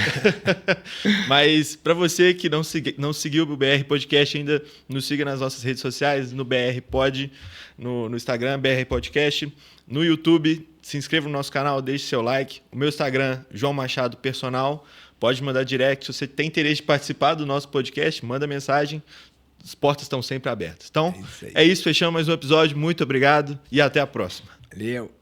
Mas para você que não seguiu o BR Podcast ainda, nos siga nas nossas redes sociais, no BR Pod, no Instagram, BR Podcast, no YouTube, se inscreva no nosso canal, deixe seu like. O meu Instagram, João Machado Personal, pode mandar direct. Se você tem interesse de participar do nosso podcast, manda mensagem. As portas estão sempre abertas. Então, é isso, fechamos mais um episódio. Muito obrigado e até a próxima. Valeu.